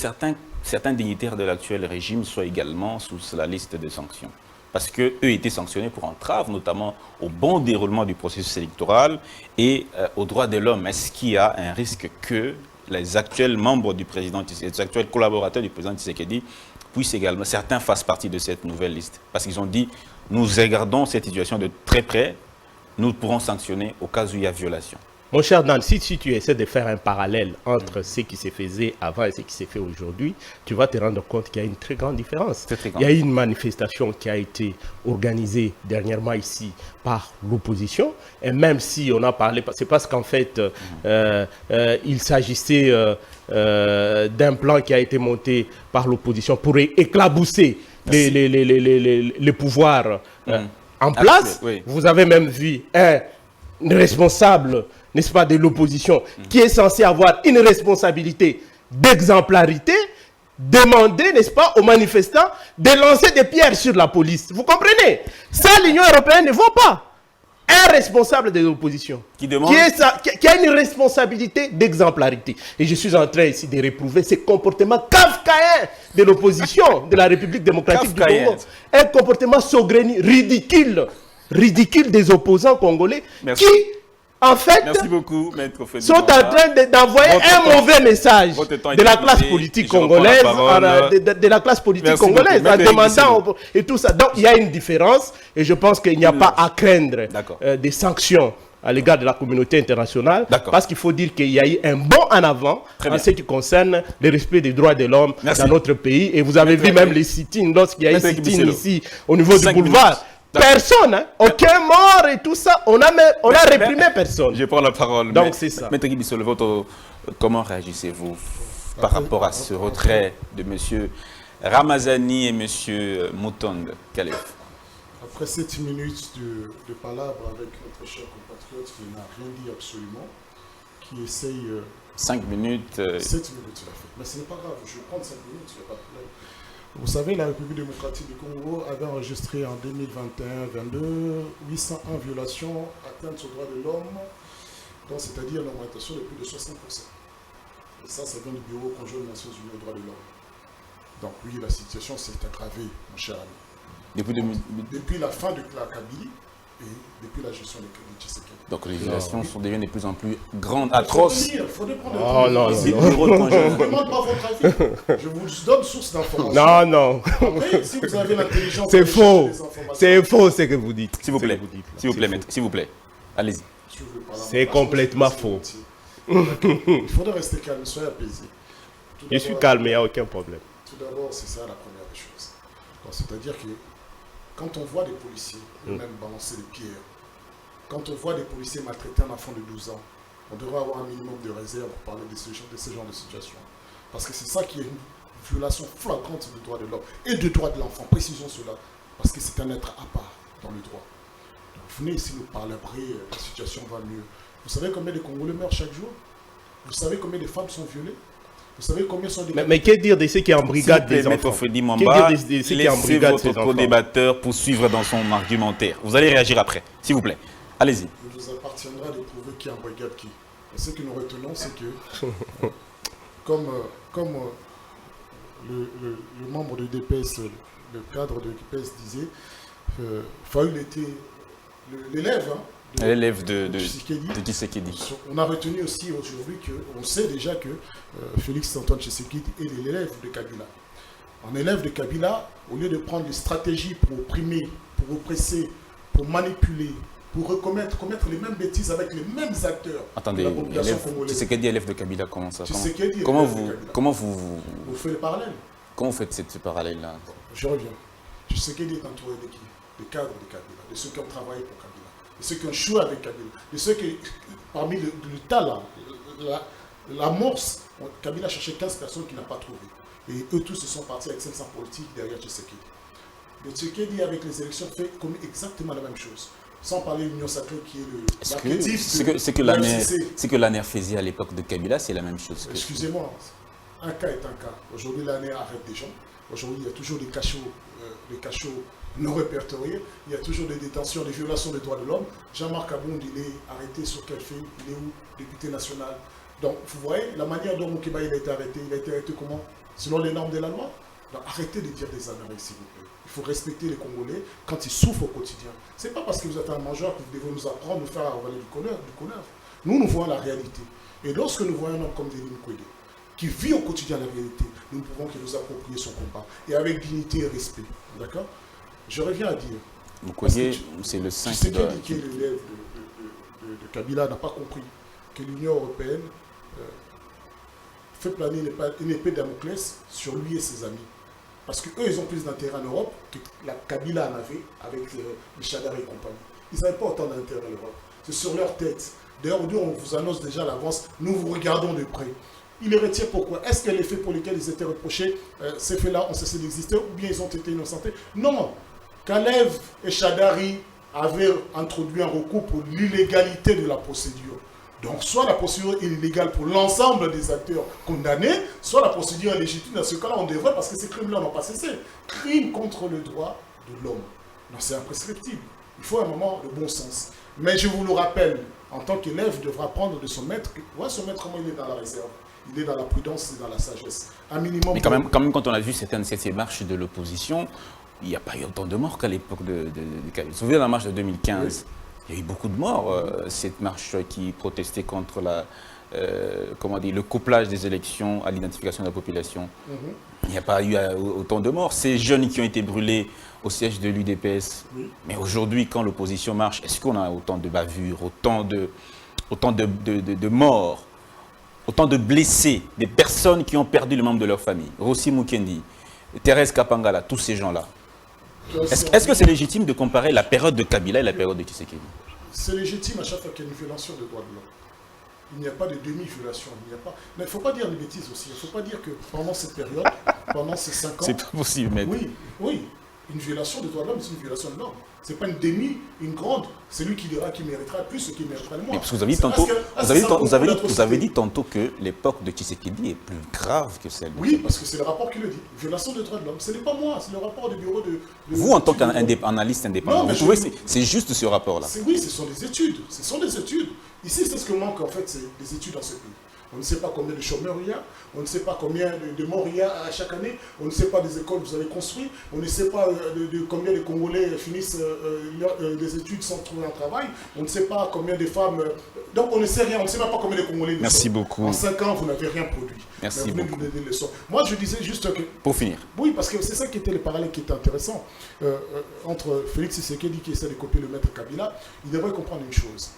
certains dignitaires de l'actuel régime soient également sous la liste de sanctions? Parce qu'eux étaient sanctionnés pour entrave, notamment au bon déroulement du processus électoral et aux droits de l'homme. Est-ce qu'il y a un risque que les actuels membres du président, les actuels collaborateurs du président Tshisekedi puissent également, certains fassent partie de cette nouvelle liste. Parce qu'ils ont dit, nous regardons cette situation de très près, nous pourrons sanctionner au cas où il y a violation. Mon cher Dan, si tu essaies de faire un parallèle entre ce qui se faisait avant et ce qui se fait aujourd'hui, tu vas te rendre compte qu'il y a une très grande différence. Il y a eu une manifestation qui a été organisée dernièrement ici par l'opposition. Et même si on a parlé, c'est parce qu'en fait, il s'agissait d'un plan qui a été monté par l'opposition pour éclabousser les pouvoirs en place. Oui. Vous avez même vu un responsable, n'est-ce pas, de l'opposition, qui est censé avoir une responsabilité d'exemplarité, demander, n'est-ce pas, aux manifestants de lancer des pierres sur la police. Vous comprenez? Ça, l'Union européenne ne voit pas. Un responsable de l'opposition qui a une responsabilité d'exemplarité. Et je suis en train ici de réprouver ces comportements kafkaïens de l'opposition de la République démocratique du Congo. Un comportement saugrenu, ridicule des opposants congolais. Merci. Qui, en fait, sont en train d'envoyer un mauvais message de la classe politique congolaise, de la classe politique congolaise, en demandant et tout ça. Donc, il y a une différence et je pense qu'il n'y a pas à craindre des sanctions à l'égard de la communauté internationale, parce qu'il faut dire qu'il y a eu un bond en avant en ce qui concerne le respect des droits de l'homme dans notre pays. Et vous avez vu même les sit-ins, lorsqu'il y a eu sit-in ici, au niveau du boulevard. Personne, hein? Aucun mort et tout ça, on a réprimé personne. Je prends la parole. Donc c'est ça. Maître Guibissolo, comment réagissez-vous par rapport à ce retrait de M. Ramazani et M. Moutonde Kalev? Après 7 minutes de palabre avec notre cher compatriote qui n'a rien dit absolument, qui essaye... 5 minutes... 7 minutes, il a fait. Mais ce n'est pas grave, je vais prendre 5 minutes, il n'y a pas de problème. Vous savez, la République démocratique du Congo avait enregistré en 2021-22 801 violations atteintes aux droits de l'homme, c'est-à-dire une augmentation de plus de 60%. Et ça vient du Bureau conjoint des Nations Unies aux droits de l'homme. Donc oui, la situation s'est aggravée, mon cher ami. Depuis la fin de la Kabylie et depuis la gestion de Tshisekedi. Donc les violations sont devenues de plus en plus grandes, atroces. Il faut prendre Je ne demande pas votre avis. Je vous donne source d'informations. Non. Après, si vous avez l'intelligence... C'est faux. C'est faux ce que vous dites. S'il vous plaît. S'il vous plaît. Allez-y. C'est complètement faux. Il faudrait rester calme, soyez apaisé. Je suis calme, il n'y a aucun problème. Tout d'abord, c'est ça la première des choses. C'est-à-dire que quand on voit des policiers même balancer des pierres, quand on voit des policiers maltraiter un enfant de 12 ans, on devrait avoir un minimum de réserve pour parler de ce genre de situation. Parce que c'est ça qui est une violation flagrante des droits de l'homme et des droits de l'enfant. Précisons cela, parce que c'est un être à part dans le droit. Donc venez ici nous parler, la situation va mieux. Vous savez combien de Congolais meurent chaque jour? Vous savez combien de femmes sont violées? Vous savez combien sont des... Mais que dire de ceux qui embrigadent des enfants? Laissez votre co-débatteur poursuivre dans son argumentaire. Vous allez réagir après, s'il vous plaît. Allez-y. Il vous appartiendra de prouver qui embrigade qui. Et ce que nous retenons, c'est que, comme le membre de DPS, le cadre de DPS disait, Fayoul était l'élève de Tshisekedi. On a retenu aussi aujourd'hui qu'on sait déjà que Félix Antoine Tshisekedi est l'élève de Kabila. En élève de Kabila, au lieu de prendre des stratégies pour opprimer, pour oppresser, pour manipuler, pour commettre les mêmes bêtises avec les mêmes acteurs. Attendez, Tshisekedi élève de Kabila, comment ça? Comment vous faites le parallèle? Comment vous faites ce parallèle-là? Je reviens. Tshisekedi est entouré de qui? Des cadres de Kabila, de ceux qui ont travaillé pour Kabila, de ceux qui ont joué avec Kabila, de ceux qui, parmi le tas là, l'amorce, Kabila a cherché 15 personnes qu'il n'a pas trouvées. Et eux tous se sont partis avec 500 politiques derrière Tshisekedi. Le Tshisekedi, avec les élections, fait comme exactement la même chose. Sans parler de l'Union sacrée qui est l'archétype. Ce que l'ANR faisait à l'époque de Kabila, c'est la même chose. Excusez-moi, un cas est un cas. Aujourd'hui, l'ANR arrête des gens. Aujourd'hui, il y a toujours des cachots non répertoriés. Il y a toujours des détentions, des violations des droits de l'homme. Jean-Marc Abound, il est arrêté sur quel fait? Il est où? Député national. Donc, vous voyez, la manière dont Moukiba il a été arrêté comment? Selon les normes de la loi. Donc, arrêtez de dire des âneries, s'il vous plaît. Il faut respecter les Congolais quand ils souffrent au quotidien. Ce n'est pas parce que vous êtes un mangeur que vous devez nous apprendre, nous faire avaler du connaître. Nous voyons la réalité. Et lorsque nous voyons un homme comme Denis Mukwege, qui vit au quotidien la réalité, nous ne pouvons que nous approprier son combat. Et avec dignité et respect. D'accord? Je reviens à dire. Vous croyez, c'est le 5 qui est l'élève de Kabila n'a pas compris que l'Union européenne fait planer une épée de Damoclès sur lui et ses amis. Parce qu'eux, ils ont plus d'intérêt en Europe que la Kabila en avait avec les Chadar et compagnie. Ils n'avaient pas autant d'intérêt en Europe. C'est sur leur tête. D'ailleurs, on vous annonce déjà à l'avance, nous vous regardons de près. Ils les retirent pourquoi? Est-ce que les faits pour lesquels ils étaient reprochés, ces faits-là ont cessé d'exister ou bien ils ont été innocentés? Non. Kalev et Chadari avaient introduit un recours pour l'illégalité de la procédure. Donc, soit la procédure est illégale pour l'ensemble des acteurs condamnés, soit la procédure est légitime. Dans ce cas-là, on devrait, parce que ces crimes-là n'ont pas cessé. Crime contre le droit de l'homme. Donc, c'est imprescriptible. Il faut un moment de bon sens. Mais je vous le rappelle, en tant qu'élève, il devra apprendre de son maître. Ouais, son maître, comment il est dans la réserve? Il est dans la prudence et dans la sagesse. Un minimum. Mais quand même, quand on a vu certaines marches de l'opposition, il n'y a pas eu autant de morts qu'à l'époque de Kabila. Vous vous souvenez de la marche de 2015? Oui. Il y a eu beaucoup de morts, cette marche qui protestait contre le couplage des élections à l'identification de la population. Il n'y a pas eu autant de morts. Ces jeunes qui ont été brûlés au siège de l'UDPS. Oui. Mais aujourd'hui, quand l'opposition marche, est-ce qu'on a autant de bavures, autant de morts, autant de blessés, des personnes qui ont perdu le membre de leur famille? Rossi Mukendi, Thérèse Kapangala, tous ces gens-là. Est-ce que c'est légitime de comparer la période de Kabila et la période de Tshisekedi? C'est légitime à chaque fois qu'il y a une violation des droits de l'homme. Il n'y a pas de demi-violation. Mais il ne faut pas dire des bêtises aussi. Il ne faut pas dire que pendant cette période, pendant ces 5 ans... C'est pas possible, maître. Oui. Une violation des droits de l'homme, c'est une violation de l'homme. Ce n'est pas une demi, une grande. C'est lui qui dira qui méritera plus ce qui méritera le moins. Mais parce que vous avez dit tantôt que l'époque de Tshisekedi est plus grave que celle de Oui, parce que c'est le rapport qui le dit. Violation des droits de l'homme. Ce n'est pas moi, c'est le rapport du bureau de... Vous, en tant qu'analyste indépendant, vous trouvez que c'est juste ce rapport-là? Oui, ce sont des études. Ce sont des études. Ici, c'est ce que manque, en fait, c'est des études dans ce pays. On ne sait pas combien de chômeurs il y a, on ne sait pas combien de morts il y a à chaque année, on ne sait pas des écoles que vous avez construites, on ne sait pas combien de Congolais finissent des études sans trouver un travail, on ne sait pas combien de femmes... Donc on ne sait rien, on ne sait même pas combien de Congolais... Merci beaucoup. En 5 ans, vous n'avez rien produit. Merci beaucoup. Moi, je disais juste que... Pour finir. Oui, parce que c'est ça qui était le parallèle qui était intéressant. Entre Félix Tshisekedi qui essaie de copier le maître Kabila, il devrait comprendre une chose.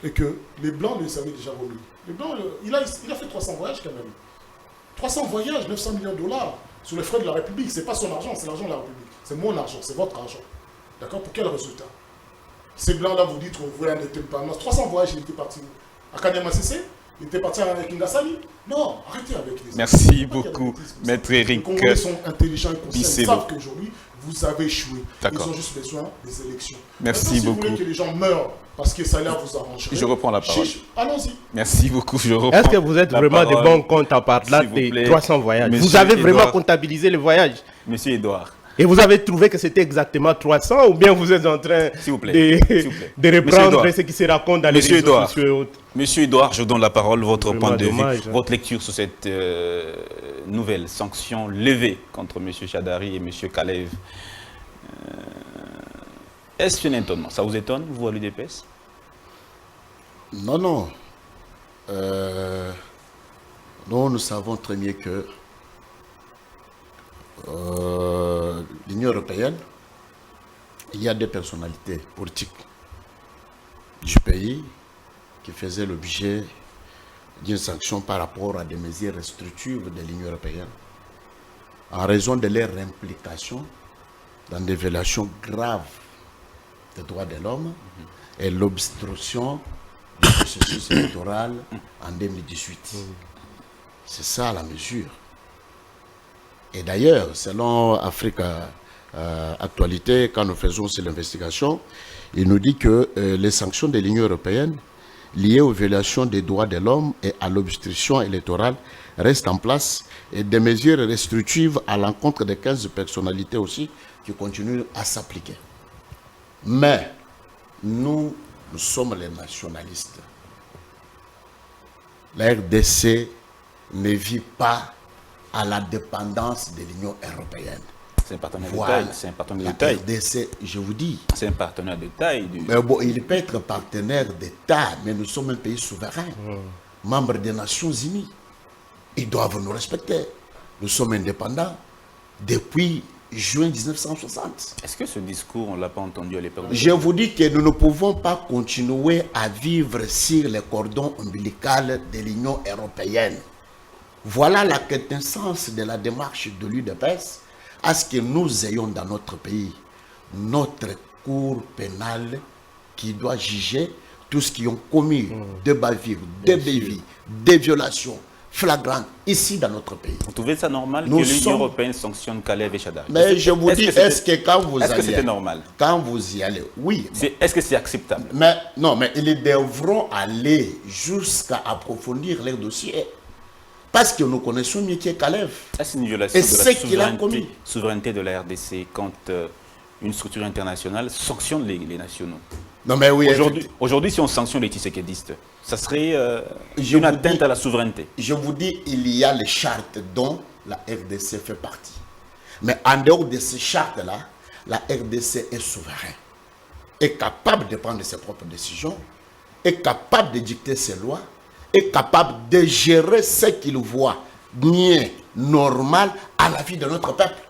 Et que les Blancs les avaient déjà remis. Les Blancs, il a fait 300 voyages quand même. 300 voyages, 900 millions de dollars sur les frais de la République. Ce n'est pas son argent, c'est l'argent de la République. C'est mon argent, c'est votre argent. D'accord? Pour quel résultat? Ces Blancs-là, vous dites, vous voyez un détournement. 300 voyages, il était parti où? À Kanyama CC? Il était parti avec Kingasani? Non, arrêtez avec les... Merci beaucoup, Maître Eric. Les Congolais sont intelligents et conscients. Ils savent qu'aujourd'hui, vous avez échoué. Ils ont juste besoin des élections. Merci beaucoup. Si vous voulez que les gens meurent parce que ça là vous arrangerait... Je reprends la parole. Allons-y. Merci beaucoup. Est-ce que vous êtes vraiment des bons comptes à part là des 300 voyages? Vous avez vraiment comptabilisé les voyages? Monsieur Edouard. Et vous avez trouvé que c'était exactement 300 ou bien vous êtes en train de reprendre ce qui se raconte dans les réseaux sociaux et autres? Monsieur Edouard, je vous donne la parole, votre point de vue, votre lecture sur cette nouvelle sanction levée contre M. Chadari et M. Kalev. Est-ce un étonnement? Ça vous étonne, vous, à l'UDPS? Non. Nous savons très bien que l'Union européenne, il y a des personnalités politiques du pays qui faisaient l'objet d'une sanction par rapport à des mesures restrictives de l'Union européenne en raison de leur implication dans des violations graves des droits de l'homme et l'obstruction du processus électoral en 2018. C'est ça la mesure. Et d'ailleurs, selon Africa Actualité, quand nous faisons cette investigation, il nous dit que les sanctions de l'Union européenne liées aux violations des droits de l'homme et à l'obstruction électorale restent en place et des mesures restrictives à l'encontre de 15 personnalités aussi qui continuent à s'appliquer. Mais nous sommes les nationalistes. La RDC ne vit pas à la dépendance de l'Union européenne. C'est un partenaire de taille. C'est un partenaire de taille. RDC, je vous dis. C'est un partenaire de taille. Mais bon, il peut être partenaire d'État, mais nous sommes un pays souverain, membre des Nations Unies. Ils doivent nous respecter. Nous sommes indépendants depuis juin 1960. Est-ce que ce discours, on ne l'a pas entendu à l'époque? Je vous dis que nous ne pouvons pas continuer à vivre sur les cordons ombilicaux de l'Union européenne. Voilà la quintessence de la démarche de l'UDPS à ce que nous ayons dans notre pays notre cour pénale qui doit juger tous ceux qui ont commis des bavures, des dévis, des violations flagrantes ici dans notre pays. Vous trouvez ça normal que l'Union européenne sanctionne Kalev et Chadari? Mais je vous dis, est-ce que quand vous allez... Est-ce que c'était normal? Quand vous y allez, oui. Est-ce que c'est acceptable? Mais non, mais ils devront aller jusqu'à approfondir leur dossier. Parce que nous connaissons mieux qui est Kalev. C'est une violation de la souveraineté de la RDC quand une structure internationale sanctionne les nationaux. Non, mais oui, aujourd'hui, si on sanctionne les tisséquedistes, ça serait une atteinte à la souveraineté. Je vous dis, il y a les chartes dont la RDC fait partie. Mais en dehors de ces chartes-là, la RDC est souveraine, est capable de prendre ses propres décisions, est capable de dicter ses lois, est capable de gérer ce qu'il voit bien, normal à la vie de notre peuple.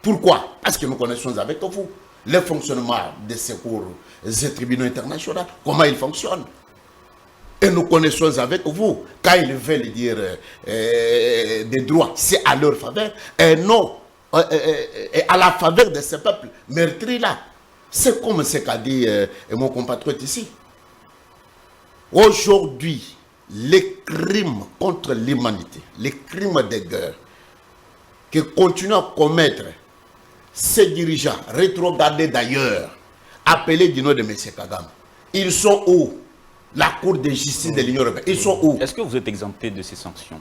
Pourquoi? Parce que nous connaissons avec vous le fonctionnement des secours des tribunaux internationaux, comment ils fonctionnent. Et nous connaissons avec vous, quand ils veulent dire des droits, c'est à leur faveur, et non et à la faveur de ce peuple meurtri-là. C'est comme ce qu'a dit mon compatriote ici. Aujourd'hui, les crimes contre l'humanité, les crimes de guerre que continuent à commettre ces dirigeants, rétrogradés d'ailleurs, appelés du nom de M. Kagame, ils sont où? La Cour de justice de l'Union européenne, ils sont où? Est-ce que vous êtes exempté de ces sanctions?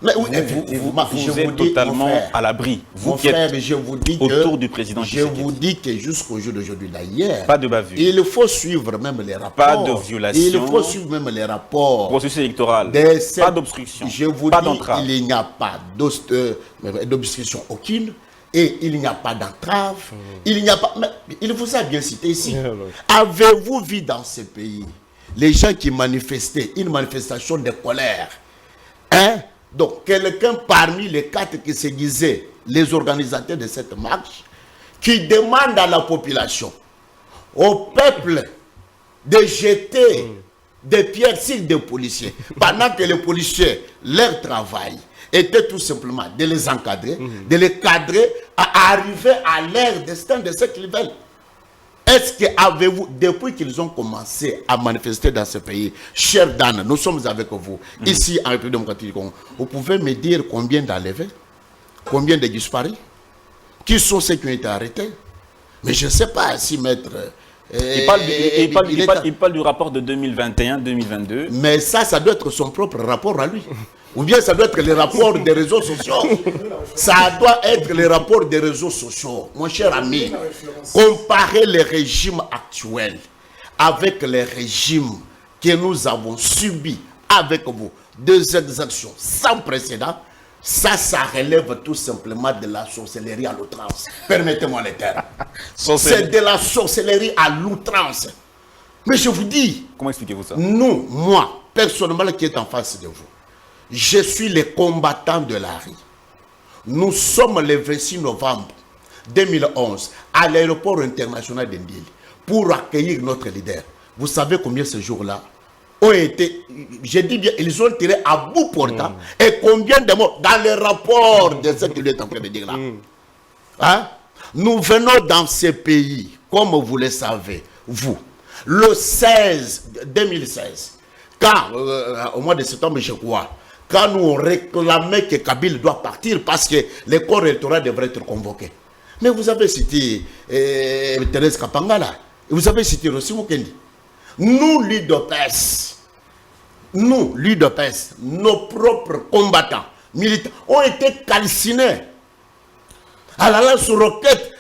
Mais oui, effectivement, vous êtes totalement à l'abri. Vous qui êtes je vous dis autour du président Tshisekedi. Je vous dis que jusqu'au jour d'aujourd'hui, d'ailleurs, pas de bavure. Il faut suivre même les rapports. Pas de violation. Il faut suivre même les rapports. Processus électoral. Pas d'obstruction. Je vous pas dis, il n'y a pas d'obstruction aucune. Et il n'y a pas d'entrave. Il n'y a pas. Mais il vous a bien cité ici. Avez-vous vu dans ce pays les gens qui manifestaient une manifestation de colère? Hein? Donc, quelqu'un parmi les 4 qui se disaient les organisateurs de cette marche, qui demande à la population, au peuple, de jeter des pierres sur des policiers, pendant que les policiers, leur travail était tout simplement de les encadrer, de les cadrer à arriver à leur destin de ce qu'ils veulent. Est-ce que avez-vous, depuis qu'ils ont commencé à manifester dans ce pays, cher Dan, nous sommes avec vous, ici en République démocratique du Congo, vous pouvez me dire combien d'enlevés, combien de disparus, qui sont ceux qui ont été arrêtés? Mais je ne sais pas si maître... Il parle du rapport de 2021-2022. Mais ça doit être son propre rapport à lui. Ou bien ça doit être les rapports des réseaux sociaux. Ça doit être les rapports des réseaux sociaux. Mon cher ami, comparez les régimes actuels avec les régimes que nous avons subis avec vous. 2 exactions sans précédent. Ça relève tout simplement de la sorcellerie à l'outrance. Permettez-moi les termes. C'est de la sorcellerie à l'outrance. Mais je vous dis... Comment expliquez-vous ça? Nous, moi, personnellement qui est en face de vous, je suis le combattant de la rue. Nous sommes le 26 novembre 2011 à l'aéroport international d'Indil pour accueillir notre leader. Vous savez combien ce jour-là ont été, je dis bien, ils ont tiré à bout portant. Et combien de morts dans les rapports de ce qu'il est en train de dire là. Hein? Nous venons dans ces pays, comme vous le savez, vous, le 2016, quand, au mois de septembre, je crois, quand nous on réclamait que Kabila doit partir parce que les corps électoraux devraient être convoqués. Mais vous avez cité Thérèse Kapangala, vous avez cité Rossi Mukendi. Nous, l'UDPS, nos propres combattants, militants, ont été calcinés à la lance-roquette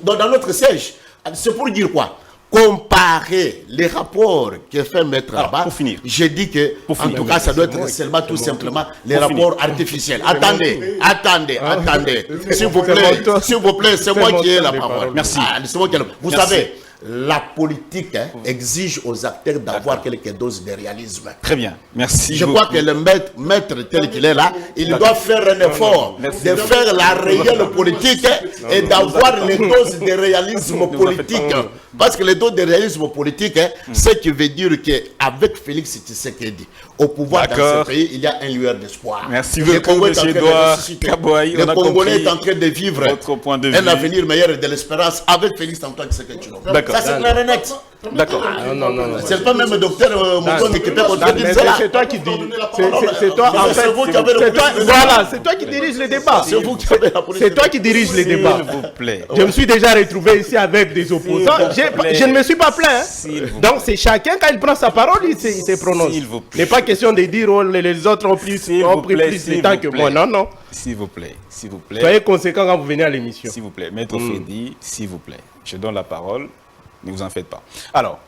dans notre siège. C'est pour dire quoi? Comparer les rapports que fait Maître Rabat, j'ai dit que, en tout cas, ça doit être seulement tout simplement les rapports artificiels. Attendez. S'il vous plaît, c'est moi qui ai la parole. Merci. Vous savez, la politique exige aux acteurs d'avoir quelques doses de réalisme. Très bien, merci. Je crois que le maître tel qu'il est là, il doit faire un effort de faire la réelle politique et d'avoir les doses de réalisme politique. Parce que les doses de réalisme politique, ce qui veut dire qu'avec Félix Tshisekedi au pouvoir dans ce pays, il y a un lueur d'espoir. Merci beaucoup, M. Edouard Kabouaï. Le Congolais est en train de vivre un avenir meilleur et de l'espérance avec Félix Antoine Tshisekedi. D'accord. Ça, c'est clair et net. D'accord. Non. C'est pas même le docteur Mouton qui peut contredire cela. C'est toi qui dis. C'est toi, en fait. Voilà, c'est toi qui dirige les débats. C'est vous qui avez la politique. C'est toi qui dirige les débats. S'il vous plaît. Je me suis déjà retrouvé ici avec des opposants. Je ne me suis pas plaint. Donc c'est chacun, quand il prend sa parole, il se prononce. S'il vous plaît. Il n'est pas question de dire oh, les autres ont pris plus de temps que moi. Non. S'il vous plaît. Soyez conséquent quand vous venez à l'émission. S'il vous plaît. Maître Fedi, s'il vous plaît. Je donne la parole. Ne vous en faites pas. Alors,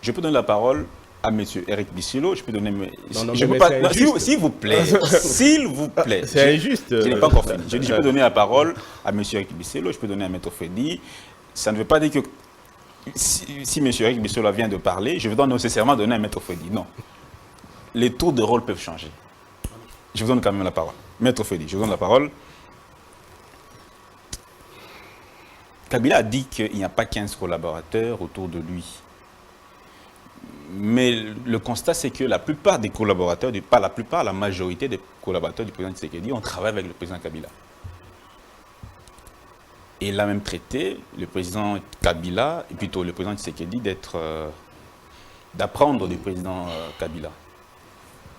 je peux donner la parole à M. Eric Bissilo. Je peux donner... S'il vous plaît. S'il vous plaît. C'est injuste. Je n'ai pas encore fini. Je peux donner la parole à M. Eric Bissilo. Je peux donner à M. Fedi. Ça ne veut pas dire que si M. Eric Bissilo vient de parler, je dois nécessairement donner à M. Fedi. Non. Les tours de rôle peuvent changer. Je vous donne quand même la parole. M. Fedi, je vous donne la parole. Kabila a dit qu'il n'y a pas 15 collaborateurs autour de lui. Mais le constat, c'est que la plupart des collaborateurs, pas la plupart, la majorité des collaborateurs du président Tshisekedi ont travaillé avec le président Kabila. Et il a même traité le président Kabila, et plutôt le président Tshisekedi, d'apprendre du président Kabila.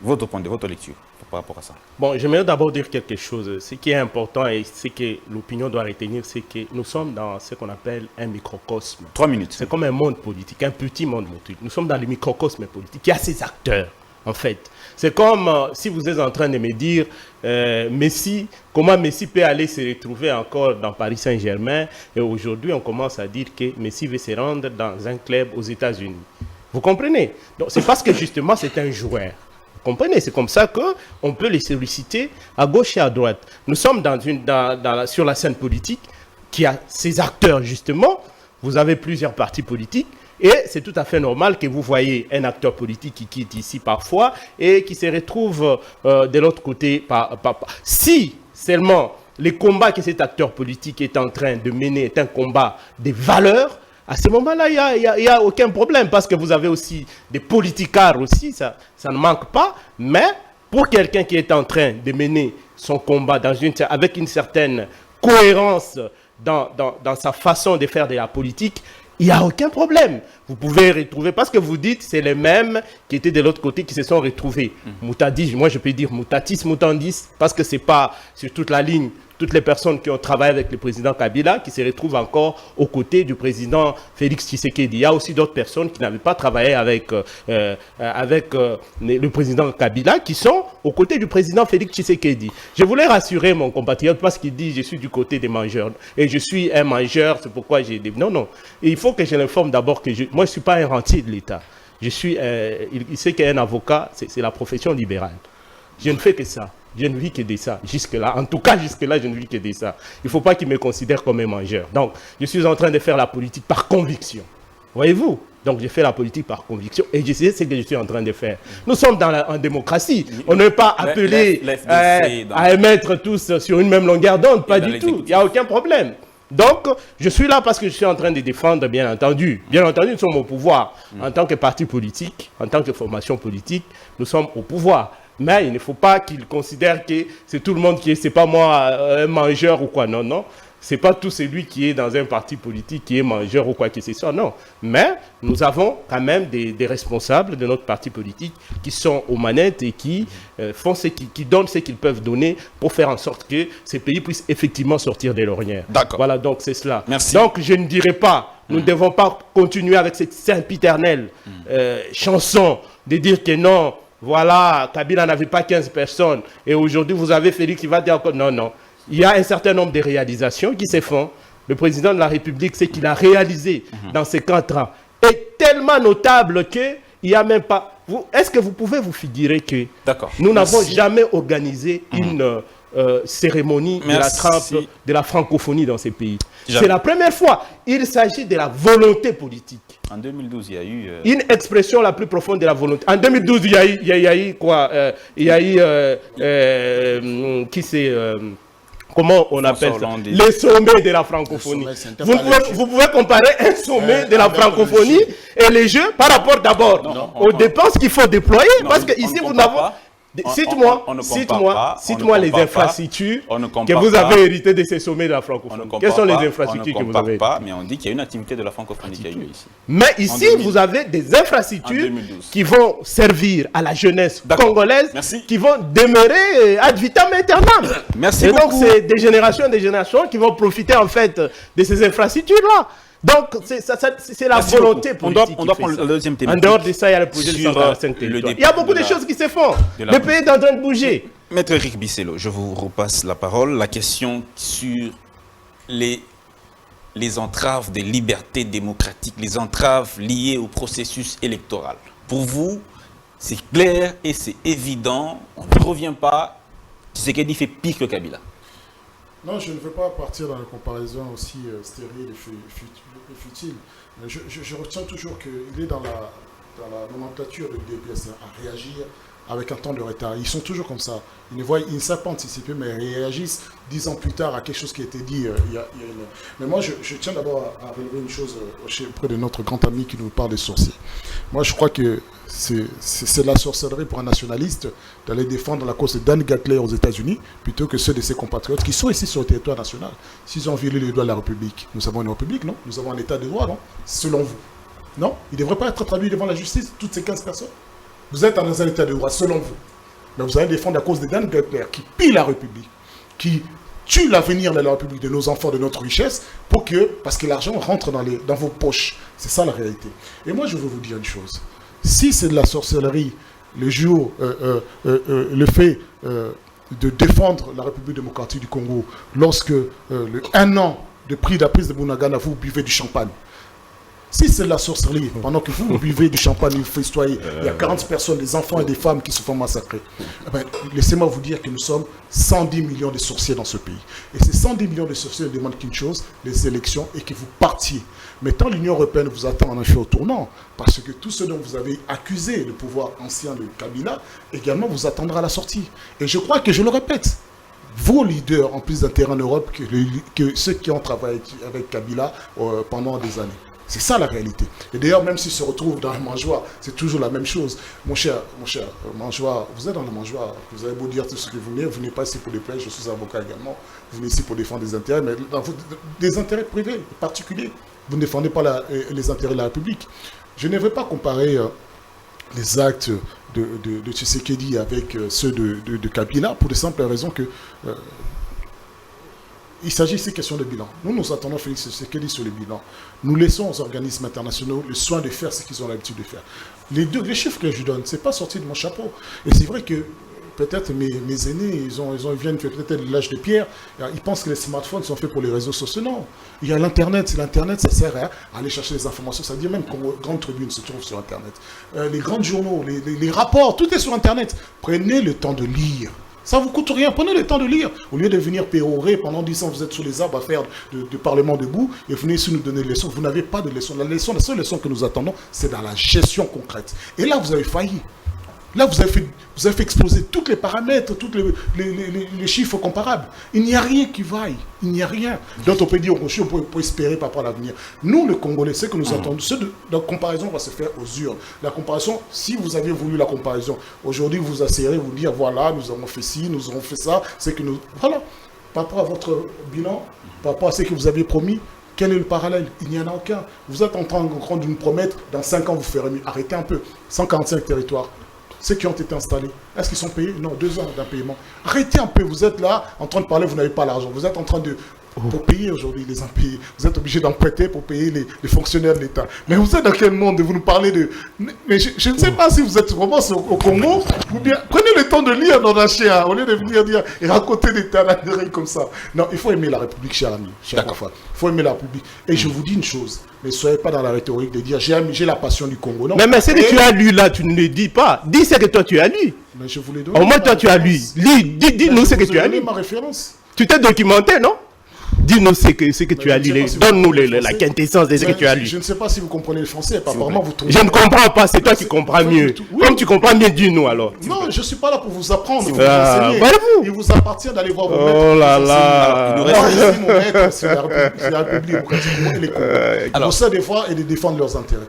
Votre point de vue, votre lecture par rapport à ça. Bon, j'aimerais d'abord dire quelque chose. Ce qui est important et ce que l'opinion doit retenir, c'est que nous sommes dans ce qu'on appelle un microcosme. 3 minutes. C'est comme un monde politique, un petit monde politique. Nous sommes dans le microcosme politique. Il y a ces acteurs, en fait. C'est comme si vous êtes en train de me dire, Messi, comment Messi peut aller se retrouver encore dans Paris Saint-Germain, et aujourd'hui on commence à dire que Messi veut se rendre dans un club aux États-Unis. Vous comprenez? Donc c'est parce que justement c'est un joueur. Vous comprenez? C'est comme ça qu'on peut les solliciter à gauche et à droite. Nous sommes sur la scène politique qui a ces acteurs justement. Vous avez plusieurs partis politiques et c'est tout à fait normal que vous voyez un acteur politique qui quitte ici parfois et qui se retrouve de l'autre côté. Si seulement le combat que cet acteur politique est en train de mener est un combat des valeurs, à ce moment-là, il n'y a aucun problème parce que vous avez aussi des politicards aussi, ça ne manque pas. Mais pour quelqu'un qui est en train de mener son combat avec une certaine cohérence dans sa façon de faire de la politique, il n'y a aucun problème. Vous pouvez retrouver, parce que vous dites, c'est les mêmes qui étaient de l'autre côté qui se sont retrouvés. Moutadis, moi je peux dire Moutatis, Moutandis, parce que ce n'est pas sur toute la ligne, toutes les personnes qui ont travaillé avec le président Kabila qui se retrouvent encore aux côtés du président Félix Tshisekedi. Il y a aussi d'autres personnes qui n'avaient pas travaillé avec le président Kabila qui sont aux côtés du président Félix Tshisekedi. Je voulais rassurer mon compatriote parce qu'il dit je suis du côté des mangeurs et je suis un mangeur, c'est pourquoi j'ai dit non. Et il faut que je l'informe d'abord que moi je ne suis pas un rentier de l'État. Je suis, il sait qu'un avocat, c'est la profession libérale. Je ne fais que ça. Je ne vis que de ça, jusque-là. En tout cas, jusque-là, je ne vis que de ça. Il ne faut pas qu'il me considère comme un mangeur. Donc, je suis en train de faire la politique par conviction. Voyez-vous? Donc, je fais la politique par conviction et je sais ce que je suis en train de faire. Nous sommes en démocratie. On n'est pas appelé à émettre tous sur une même longueur d'onde. Pas du tout. Il n'y a aucun problème. Donc, je suis là parce que je suis en train de défendre, bien entendu. Bien entendu, nous sommes au pouvoir. En tant que parti politique, en tant que formation politique, nous sommes au pouvoir. Mais il ne faut pas qu'il considère que c'est tout le monde qui est, c'est pas moi un mangeur ou quoi. Non. C'est pas tout celui qui est dans un parti politique qui est mangeur ou quoi que ce soit. Non. Mais nous avons quand même des responsables de notre parti politique qui sont aux manettes et qui font qui donnent ce qu'ils peuvent donner pour faire en sorte que ces pays puissent effectivement sortir de l'ornière. D'accord. Voilà, donc c'est cela. Merci. Donc je ne dirais pas, nous ne devons pas continuer avec cette sempiternelle chanson de dire que non. Voilà, Kabila n'avait pas 15 personnes. Et aujourd'hui, vous avez Félix qui va dire encore non. Il y a un certain nombre de réalisations qui se font. Le président de la République, ce qu'il a réalisé dans ces 4 ans est tellement notable qu'il Il n'y a même pas... Est-ce que vous pouvez vous figurer que nous n'avons jamais organisé une cérémonie de la francophonie dans ces pays? C'est la première fois. Il s'agit de la volonté politique. En 2012, il y a eu... Une expression la plus profonde de la volonté. En 2012, il y a eu quoi? Il y a eu... qui c'est... comment on appelle ça? Les sommets de la francophonie. Vous pouvez comparer un sommet de la francophonie et les Jeux par rapport d'abord aux dépenses qu'il faut déployer. Parce que ici, vous n'avez... Cite-moi les infrastructures que vous avez héritées de ces sommets de la francophonie. Quelles sont les infrastructures que vous avez héritées? Mais on dit qu'il y a une activité de la francophonie qui a eu ici. Mais ici, vous avez des infrastructures qui vont servir à la jeunesse congolaise, qui vont demeurer ad vitam aeternam. Merci beaucoup. Et donc, c'est des générations qui vont profiter en fait de ces infrastructures-là. Donc, c'est la volonté politique. On doit prendre le deuxième thème. En dehors de ça, il y a le projet de 145 territoires. Il y a beaucoup de choses qui se font. Le pays est en train de bouger. Maître Eric Bissello, je vous repasse la parole. La question sur les entraves des libertés démocratiques, les entraves liées au processus électoral. Pour vous, c'est clair et c'est évident. On ne revient pas. Tshisekedi fait pire que Kabila. Non, je ne veux pas partir dans une comparaison aussi stérile et futile. Je retiens toujours qu'il est dans la nomenclature de DPS à réagir avec un temps de retard. Ils sont toujours comme ça. Ils ne savent pas anticiper, mais ils réagissent 10 ans plus tard à quelque chose qui a été dit il y a une... Mais moi, je tiens d'abord à relever une chose auprès de notre grand ami qui nous parle des sorciers. Moi, je crois que c'est de la sorcellerie pour un nationaliste d'aller défendre la cause de Dan Gatler aux États-Unis plutôt que ceux de ses compatriotes qui sont ici sur le territoire national. S'ils ont violé les droits de la République, nous avons une République, non? Nous avons un État de droit, non? Selon vous. Non? Il ne devrait pas être traduit devant la justice, toutes ces 15 personnes. Vous êtes dans un État de droit, selon vous. Mais vous allez défendre la cause de Dan Gatler qui pille la République, qui tue l'avenir de la République, de nos enfants, de notre richesse, parce que l'argent rentre dans vos poches. C'est ça la réalité. Et moi, je veux vous dire une chose. Si c'est de la sorcellerie, le jour, le fait de défendre la République démocratique du Congo, lorsque un an de prix de la prise de Bunagana, vous buvez du champagne. Si c'est de la sorcellerie, pendant que vous buvez du champagne, vous festoyez, il y a 40 personnes, des enfants et des femmes qui se font massacrer. Eh bien, laissez-moi vous dire que nous sommes 110 millions de sorciers dans ce pays. Et ces 110 millions de sorciers ne demandent qu'une chose, les élections, et que vous partiez. Mais tant l'Union européenne vous attend en effet au tournant, parce que tout ce dont vous avez accusé le pouvoir ancien de Kabila, également vous attendra à la sortie. Et je crois que je le répète, vos leaders ont plus d'intérêt en Europe que ceux qui ont travaillé avec Kabila pendant des années. C'est ça la réalité. Et d'ailleurs, même s'ils se retrouvent dans le Mangeois, c'est toujours la même chose. Mon cher Mangeois, vous êtes dans le Mangeois, vous avez beau dire tout ce que vous venez pas ici pour des plaintes, je suis avocat également, vous venez ici pour défendre des intérêts, mais des intérêts privés, particuliers. Vous ne défendez pas les intérêts de la République. Je ne veux pas comparer les actes de Tshisekedi avec ceux de Kabila, pour de simples raisons que... il s'agit ici de question de bilan. Nous attendons Félix Tshisekedi sur le bilan. Nous laissons aux organismes internationaux le soin de faire ce qu'ils ont l'habitude de faire. Les chiffres que je donne, ce n'est pas sorti de mon chapeau. Et c'est vrai que peut-être mes aînés, ils viennent peut-être de l'âge de pierre, ils pensent que les smartphones sont faits pour les réseaux sociaux. Non, il y a l'Internet. L'Internet, ça sert à aller chercher les informations. Ça veut dire même que Grande Tribune se trouve sur Internet. Les grands journaux, les rapports, tout est sur Internet. Prenez le temps de lire. Ça ne vous coûte rien. Prenez le temps de lire. Au lieu de venir pérorer pendant 10 ans, vous êtes sous les arbres à faire du Parlement debout et venez ici nous donner des leçons. Vous n'avez pas de leçons. La seule leçon que nous attendons, c'est dans la gestion concrète. Et là, vous avez failli. Là, vous avez fait exploser tous les paramètres, tous les chiffres comparables. Il n'y a rien qui vaille. Il n'y a rien. Donc, on peut dire, on peut espérer par rapport à l'avenir. Nous, les Congolais, ce que nous attendons, la comparaison va se faire aux urnes. La comparaison, si vous avez voulu la comparaison, aujourd'hui, vous asseyez, vous dire, voilà, nous avons fait ci, nous avons fait ça, c'est que nous... Voilà. Par rapport à votre bilan, par rapport à ce que vous aviez promis, quel est le parallèle? Il n'y en a aucun. Vous êtes en train de nous promettre, dans 5 ans, vous ferez mieux. Arrêtez un peu. 145 territoires. Ceux qui ont été installés, est-ce qu'ils sont payés? Non, 2 ans d'un paiement. Arrêtez un peu, vous êtes là en train de parler, vous n'avez pas l'argent. Vous êtes en train de Pour payer aujourd'hui les impayés, vous êtes obligé d'emprunter pour payer les fonctionnaires de l'État. Mais vous êtes dans quel monde? Vous nous parlez de... Mais je ne sais pas si vous êtes vraiment au Congo, ou bien prenez le temps de lire dans la chair, au lieu de venir dire et raconter des tanaderies comme ça. Non, il faut aimer la République, cher ami, cher Rafa. Il faut aimer la République. Et je vous dis une chose, ne soyez pas dans la rhétorique de dire j'ai la passion du Congo. Non. Mais ce que tu as lu là, tu ne le dis pas. Dis ce que toi tu as lu. Mais je vous l'ai donné. Au moins toi tu as lu. Dis-nous ce que tu as lu. Ma référence. Tu t'es documenté, non? Dis-nous ce que tu as lu. Donne-nous la quintessence de ce que tu as lu. Je ne sais pas si vous comprenez le français. Apparemment, vous je ne comprends pas. C'est toi qui comprends mieux. Oui. Comme tu comprends mieux, dis-nous alors. Non, je ne suis pas là pour vous apprendre. Il vous appartient d'aller voir vos maîtres. Oh là là. Il nous reste mon maître, c'est la République démocratique et les Congolais. Ils essaient des fois et de défendre leurs intérêts.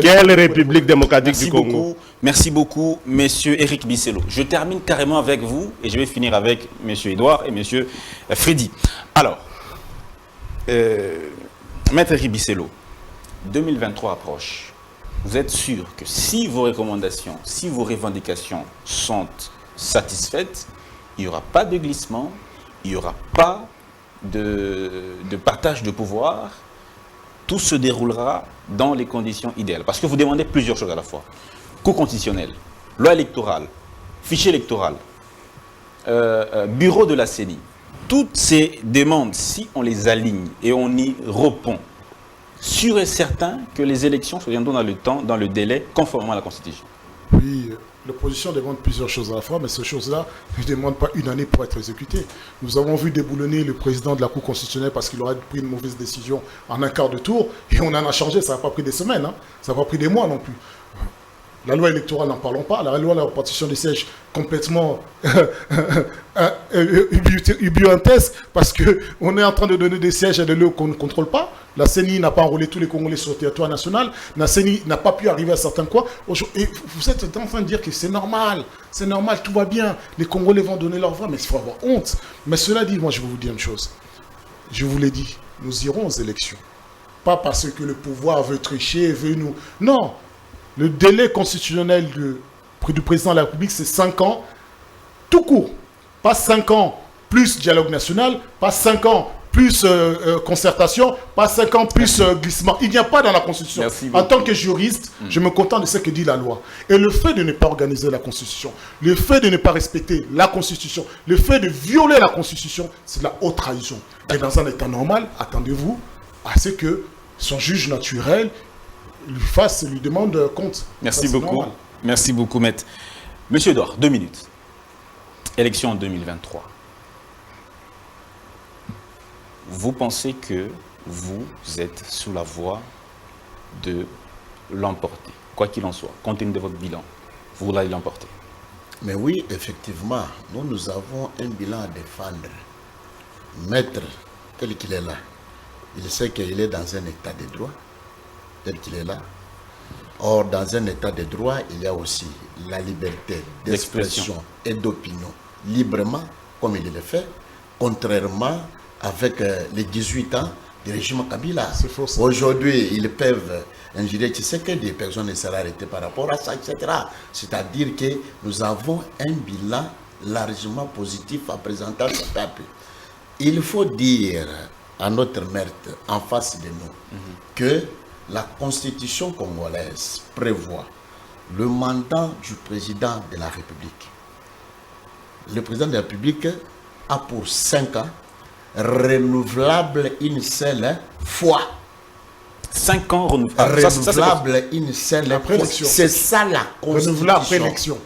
Quelle République démocratique du Congo? Merci beaucoup, monsieur Éric Bisselo. Je termine carrément avec vous et je vais finir avec monsieur Edouard et monsieur Freddy. Alors, maître Éric Bisselo, 2023 approche. Vous êtes sûr que si vos recommandations, si vos revendications sont satisfaites, il n'y aura pas de glissement, il n'y aura pas de partage de pouvoir, tout se déroulera dans les conditions idéales. Parce que vous demandez plusieurs choses à la fois. Cour constitutionnelle, loi électorale, fichier électoral, bureau de la CENI. Toutes ces demandes, si on les aligne et on y répond, sûr et certain que les élections se viendront dans le temps, dans le délai, conformément à la Constitution. Oui, l'opposition demande plusieurs choses à la fois, mais ces choses-là ne demandent pas une année pour être exécutées. Nous avons vu déboulonner le président de la Cour constitutionnelle parce qu'il aurait pris une mauvaise décision en un quart de tour, et on en a changé, ça n'a pas pris des semaines, hein. Ça n'a pas pris des mois non plus. La loi électorale, n'en parlons pas. La loi de la répartition des sièges, complètement ubuantesque, parce qu'on est en train de donner des sièges à des lieux qu'on ne contrôle pas. La CENI n'a pas enrôlé tous les Congolais sur le territoire national. La CENI n'a pas pu arriver à certains coins. Et vous êtes en train de dire que c'est normal, tout va bien. Les Congolais vont donner leur voix, mais il faut avoir honte. Mais cela dit, moi je vais vous dire une chose. Je vous l'ai dit, nous irons aux élections. Pas parce que le pouvoir veut tricher, veut nous... Non. Le délai constitutionnel du président de la République, c'est 5 ans, tout court. Pas 5 ans plus dialogue national, pas 5 ans plus concertation, pas 5 ans plus glissement. Il n'y a pas dans la Constitution. En tant que juriste, je me contente de ce que dit la loi. Et le fait de ne pas organiser la Constitution, le fait de ne pas respecter la Constitution, le fait de violer la Constitution, c'est de la haute trahison. Et dans un état normal, attendez-vous à ce que son juge naturel lui demande compte. Merci beaucoup. Normal. Merci beaucoup, maître. Monsieur Edouard, 2 minutes. Élection en 2023. Vous pensez que vous êtes sous la voie de l'emporter, quoi qu'il en soit, compte tenu de votre bilan, vous voulez l'emporter? Mais oui, effectivement, nous avons un bilan à défendre. Maître, tel qu'il est là, il sait qu'il est dans un état de droit. Tel qu'il est là. Or, dans un état de droit, il y a aussi la liberté d'expression et d'opinion librement, comme il le fait, contrairement avec les 18 ans du régime Kabila. Aujourd'hui, ils peuvent injurer Tshisekedi, personne ne sera arrêté par rapport à ça, etc. C'est-à-dire que nous avons un bilan largement positif à présenter à ce peuple. Il faut dire à notre maître en face de nous que la Constitution congolaise prévoit le mandat du président de la République. Le président de la République a pour 5 ans, renouvelable une seule fois. 5 ans renouvelable. Renouvelable une seule fois. C'est ça la Constitution. Renouvelable après élection.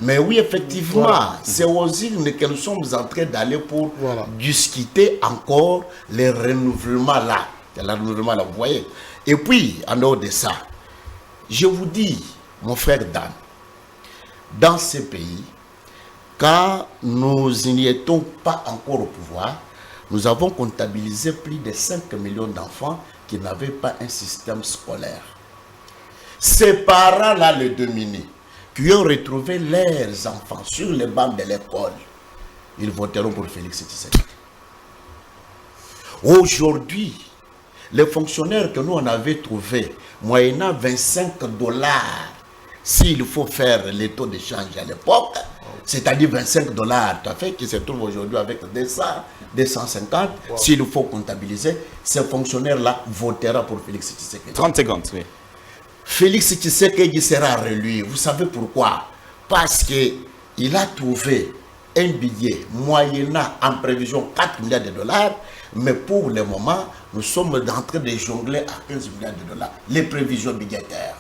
Mais oui, effectivement, c'est aussi que nous sommes en train d'aller pour discuter encore les renouvellements là. Le renouvellement là, vous voyez. Et puis, en dehors de ça, je vous dis, mon frère Dan, dans ce pays, quand nous n'y étions pas encore au pouvoir, nous avons comptabilisé plus de 5 millions d'enfants qui n'avaient pas un système scolaire. Ces parents-là, les dominés, qui ont retrouvé leurs enfants sur les bancs de l'école, ils voteront pour Félix Tshisekedi. Aujourd'hui, les fonctionnaires que nous on avait trouvés, moyennant $25, s'il faut faire les taux de change à l'époque, c'est-à-dire 25 $, tout à fait, qui se trouve aujourd'hui avec 250. Wow. S'il faut comptabiliser, ce fonctionnaire-là votera pour Félix Tshisekedi. 30 secondes, oui. Félix Tshisekedi sera réélu. Vous savez pourquoi? Parce qu'il a trouvé un billet moyennant en prévision 4 milliards de $, mais pour le moment, nous sommes en train de jongler à 15 milliards de $, les prévisions budgétaires.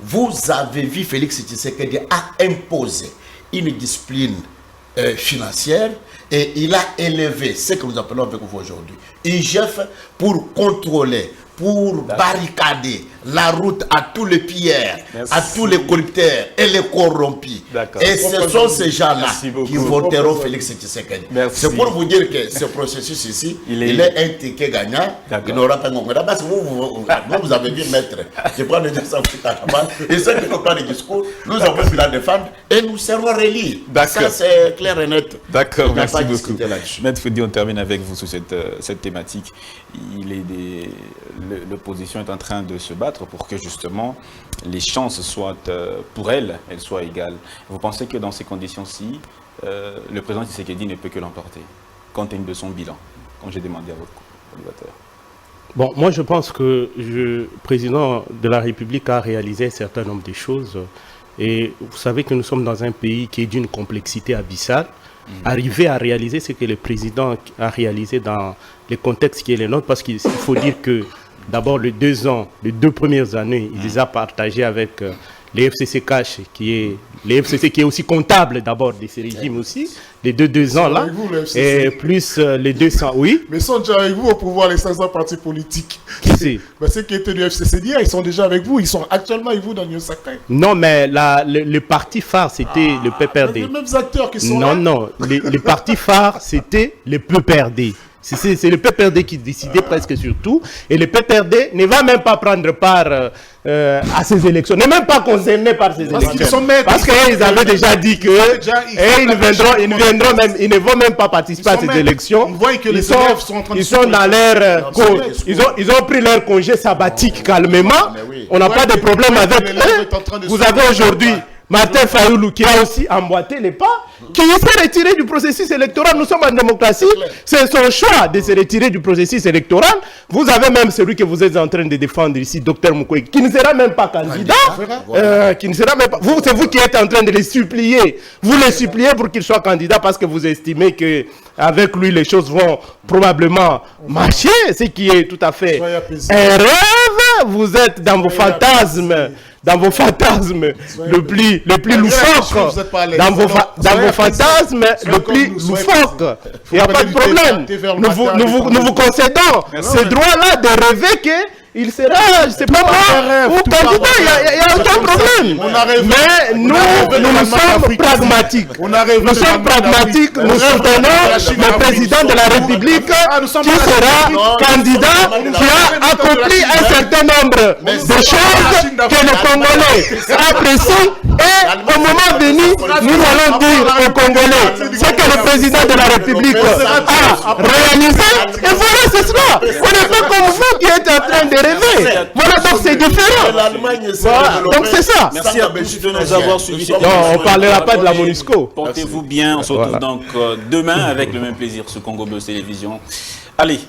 Vous avez vu Félix Tshisekedi a imposé une discipline financière et il a élevé ce que nous appelons avec vous aujourd'hui IGF pour contrôler, pour barricader la route à tous les pilleurs, à tous les corrupteurs et les corrompus. Et ce sont ces gens-là qui voteront Félix Tshisekedi. C'est pour vous dire que ce processus ici, il est un ticket gagnant. Il n'aura pas de vous avez vu maître. Je prends le discours et ceux qui n'ont pas de discours, nous avons pu la défendre et nous serons relire. Ça, c'est clair et net. D'accord, merci beaucoup. Maître Foudy, on termine avec vous sur cette thématique. L'opposition est en train de se battre pour que justement les chances soient, pour elle, elles soient égales. Vous pensez que dans ces conditions-ci, le président Tshisekedi ne peut que l'emporter, compte tenu de son bilan, comme j'ai demandé à votre collaborateur? Bon, moi je pense que le président de la République a réalisé un certain nombre de choses. Et vous savez que nous sommes dans un pays qui est d'une complexité abyssale. Arriver à réaliser ce que le président a réalisé dans le contexte qui est le nôtre, parce qu'il faut dire que d'abord les 2 premières années, il les a partagées avec les FCC Cash, les FCC qui est aussi comptable d'abord de ces régimes aussi, les deux ans là, et plus les 200, oui. Mais ils sont déjà avec vous au pouvoir, les 500 partis politiques. Qui c'est? Ceux qui étaient du FCC d'hier, ils sont déjà avec vous, ils sont actuellement avec vous dans New Sakai. Non, mais le parti phare, c'était le PPRD. Les mêmes acteurs qui sont là. Non, non, les partis phares, c'était le PPRD. C'est le PPRD qui décidait presque sur tout. Et le PPRD ne va même pas prendre part à ces élections. N'est même pas concerné par ces élections. Parce qu'ils avaient déjà dit que ils ne vont même pas participer à ces élections. Ils sont dans leur ils ont pris leur congé sabbatique calmement. On n'a pas de problème avec eux. Vous avez aujourd'hui Martin Fayoulou qui a aussi emboîté les pas, qui s'est retiré du processus électoral. Nous sommes en démocratie. C'est son choix de se retirer du processus électoral. Vous avez même celui que vous êtes en train de défendre ici, Dr Mukwege, qui ne sera même pas candidat. Qui ne sera même pas. C'est vous qui êtes en train de les supplier. Vous les suppliez pour qu'il soit candidat parce que vous estimez que avec lui les choses vont probablement marcher, ce qui est tout à fait un rêve. Vous êtes dans vos fantasmes. Dans vos fantasmes le plus loufoque, dans vos fantasmes le plus loufoque, il n'y a pas de problème. Nous vous concédons ce droit-là de rêver qu'il sera, je ne sais pas moi, ou candidat, il n'y a aucun problème. Mais nous sommes pragmatiques. Nous sommes pragmatiques, nous soutenons le président de la République qui sera candidat, qui a accompli un certain nombre de choses que le Congolais apprécient. Et au moment venu, nous allons dire aux Congolais ce que le président de la République a réalisé. Et voilà, ce sera. On n'est pas comme vous qui êtes en train de rêver. Voilà, donc c'est différent. Voilà, donc c'est ça. Merci à tous de nous avoir suivis. Non, on ne parlera pas de la MONUSCO. Portez-vous bien. On se retrouve donc demain avec le même plaisir sur Congo Buzz Télévision. Allez.